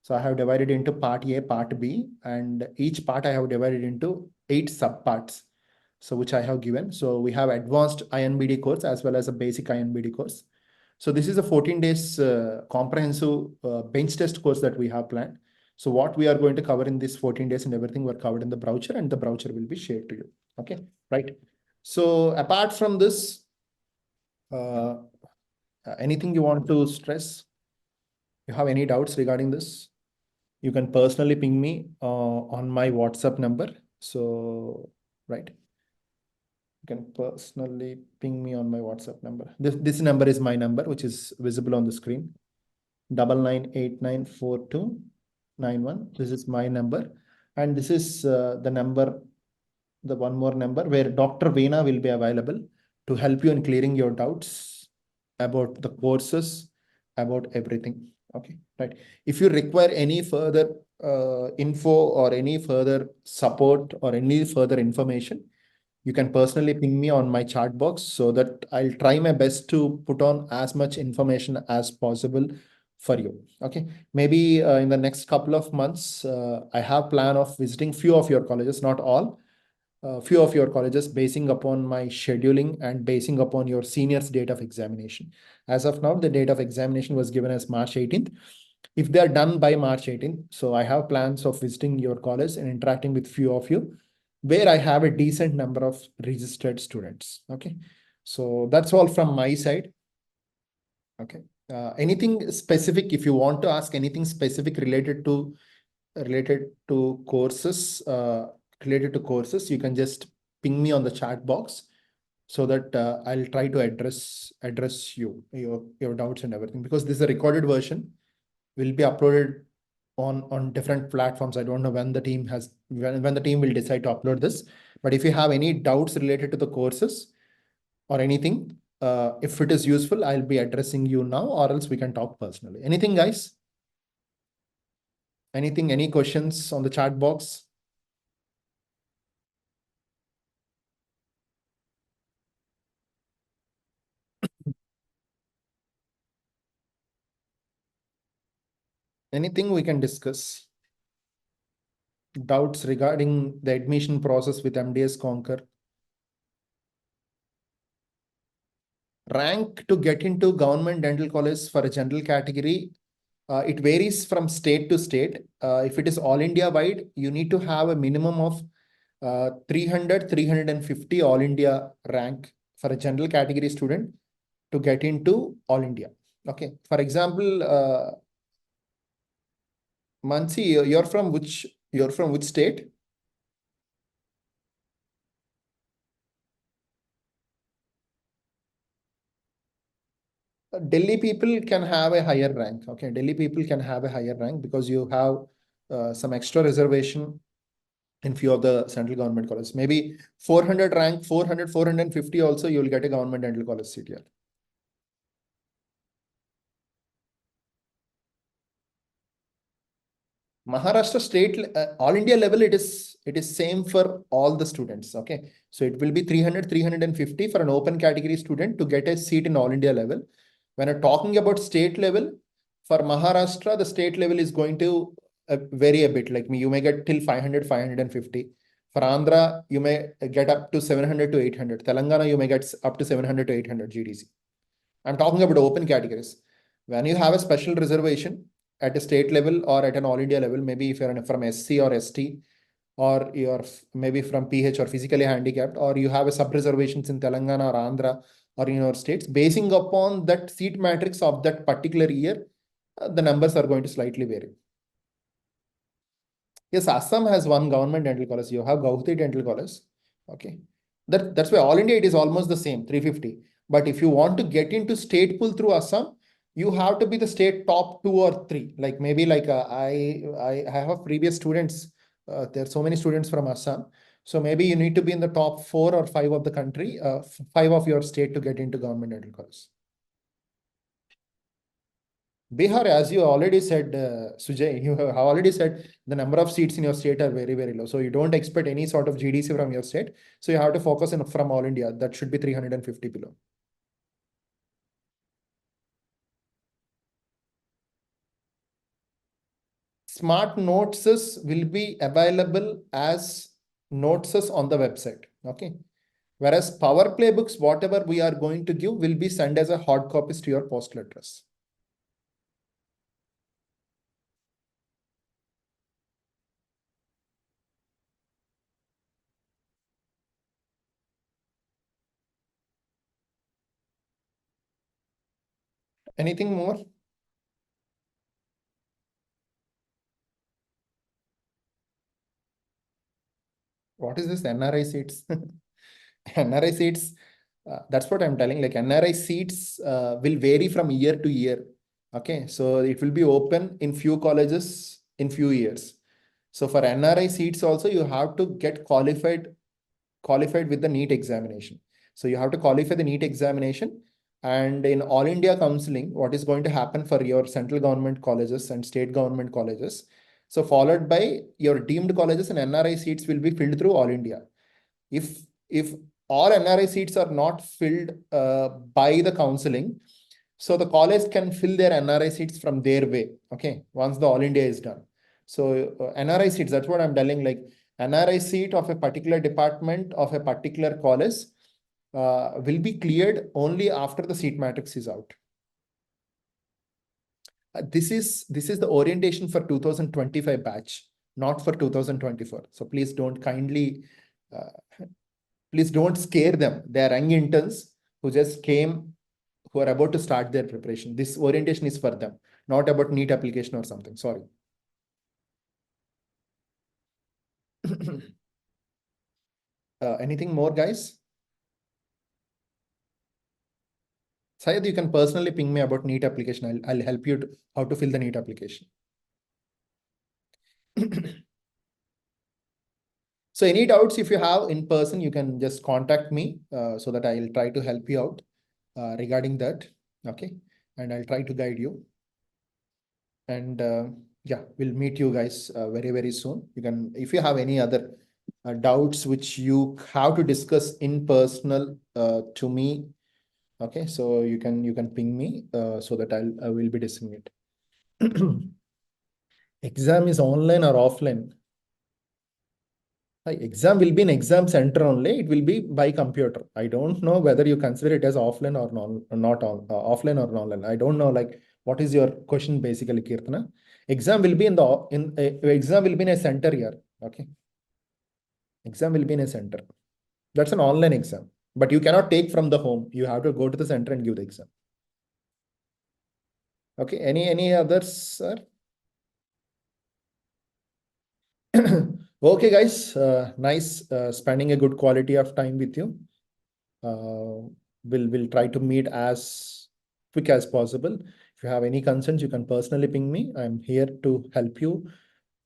So I have divided into part A, part B, and each part I have divided into 8 subparts. So which I have given. So we have advanced Inbde course as well as a basic Inbde course. So this is a 14 days comprehensive bench test course that we have planned. So what we are going to cover in this 14 days and everything were covered in the brochure, and the brochure will be shared to you. Okay, right. So apart from this, anything you want to stress? You have any doubts regarding this? You can personally ping me on my WhatsApp number. So, right. You can personally ping me on my WhatsApp number. This number is my number, which is visible on the screen. 99894291. This is my number. And this is the number, the one more number where Dr. Veena will be available to help you in clearing your doubts about the courses, about everything. Okay, right. If you require any further info or any further support or any further information, you can personally ping me on my chat box, so that I'll try my best to put on as much information as possible for you. Okay, maybe in the next couple of months, I have plan of visiting few of your colleges, not all, few of your colleges, basing upon my scheduling and basing upon your seniors' date of examination. As of now, the date of examination was given as March 18th. If they are done by March 18th, so I have plans of visiting your college and interacting with few of you, where I have a decent number of registered students. Okay, so that's all from my side. Okay, anything specific, if you want to ask anything specific related to courses, you can just ping me on the chat box, so that I'll try to address your doubts and everything, because this is a recorded version, will be uploaded on different platforms. I don't know when the team will decide to upload this, but if you have any doubts related to the courses or anything, if it is useful, I'll be addressing you now, or else we can talk personally. Anything, guys? Anything, any questions on the chat box? Anything we can discuss? doubts regarding the admission process with MDS Conquer? Rank to get into government dental college for a general category, it varies from state to state. If it is all India wide, you need to have a minimum of 350 all India rank for a general category student to get into all India. Okay. For example, Mansi, you're from which state? Delhi people can have a higher rank. Okay, Delhi people can have a higher rank because you have some extra reservation in few of the central government colleges. Maybe 400 rank, 400, 450 also you will get a government dental college seat here. Maharashtra state, all India level, it is same for all the students. Okay, so it will be 300, 350 for an open category student to get a seat in all India level. When I'm talking about state level, for Maharashtra, the state level is going to vary a bit. Like me, you may get till 500, 550. For Andhra, you may get up to 700 to 800. Telangana, you may get up to 700 to 800 GDC. I'm talking about open categories. When you have a special reservation at a state level or at an all India level, maybe if you're from SC or ST, or you're maybe from PH or physically handicapped, or you have a sub reservations in Telangana or Andhra or in your states, basing upon that seat matrix of that particular year, the numbers are going to slightly vary. Yes, Assam has one government dental college. You have Gauhati Dental College. Okay. That's why all India it is almost the same, 350. But if you want to get into state pool through Assam, you have to be the state top 2 or 3. Like maybe like I have previous students. There are so many students from Assam. So maybe you need to be in the top 4 or 5 of the country, 5 of your state to get into government dental college. Bihar, as you already said, Sujay, you have already said the number of seats in your state are very, very low. So you don't expect any sort of GDC from your state. So you have to focus in from all India. That should be 350 below. Smart notes will be available as notes on the website. Okay. Whereas Power Playbooks, whatever we are going to give, will be sent as a hard copies to your postal address. Anything more? What is this NRI seats? NRI seats, that's what I'm telling. Like NRI seats will vary from year to year. Okay, so it will be open in few colleges in few years. So for NRI seats also, you have to get qualified with the Neet examination. So you have to qualify the Neet examination. And in all India counseling, what is going to happen for your central government colleges and state government colleges? So followed by your deemed colleges and NRI seats will be filled through all India. If all NRI seats are not filled by the counseling, so the college can fill their NRI seats from their way. Okay, once the all India is done. So NRI seats, that's what I'm telling. Like NRI seat of a particular department of a particular college will be cleared only after the seat matrix is out. This is the orientation for 2025 batch, not for 2024. So please don't please don't scare them. They are young interns who just came, who are about to start their preparation. This orientation is for them, not about Neet application or something. Sorry. Anything more, guys? Syed, you can personally ping me about Neet application. I'll help you how to fill the Neet application. So any doubts, if you have in person, you can just contact me so that I'll try to help you out regarding that. Okay. And I'll try to guide you. And yeah, we'll meet you guys very, very soon. You can, if you have any other doubts which you have to discuss in personal to me. Okay. So you can ping me so that I will be discussing it. Exam is online or offline? Exam will be in exam center only. It will be by computer. I don't know whether you consider it as offline or not on offline or online. I don't know like what is your question basically, Kirtana. Exam will be in the exam will be in a center here. Okay, exam will be in a center. That's an online exam, but you cannot take from the home. You have to go to the center and give the exam. Okay, any others, sir? Okay, guys. Nice spending a good quality of time with you. Uh, we'll try to meet as quick as possible. If you have any concerns, you can personally ping me. I'm here to help you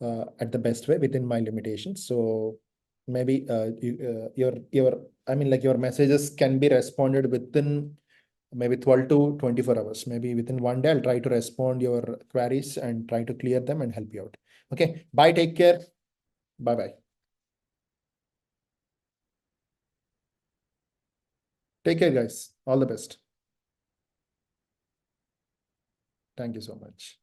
at the best way within my limitations. So maybe your I mean like your messages can be responded within maybe 12 to 24 hours. Maybe within one day, I'll try to respond your queries and try to clear them and help you out. Okay. Bye. Take care. Bye bye. Take care, guys. All the best. Thank you so much.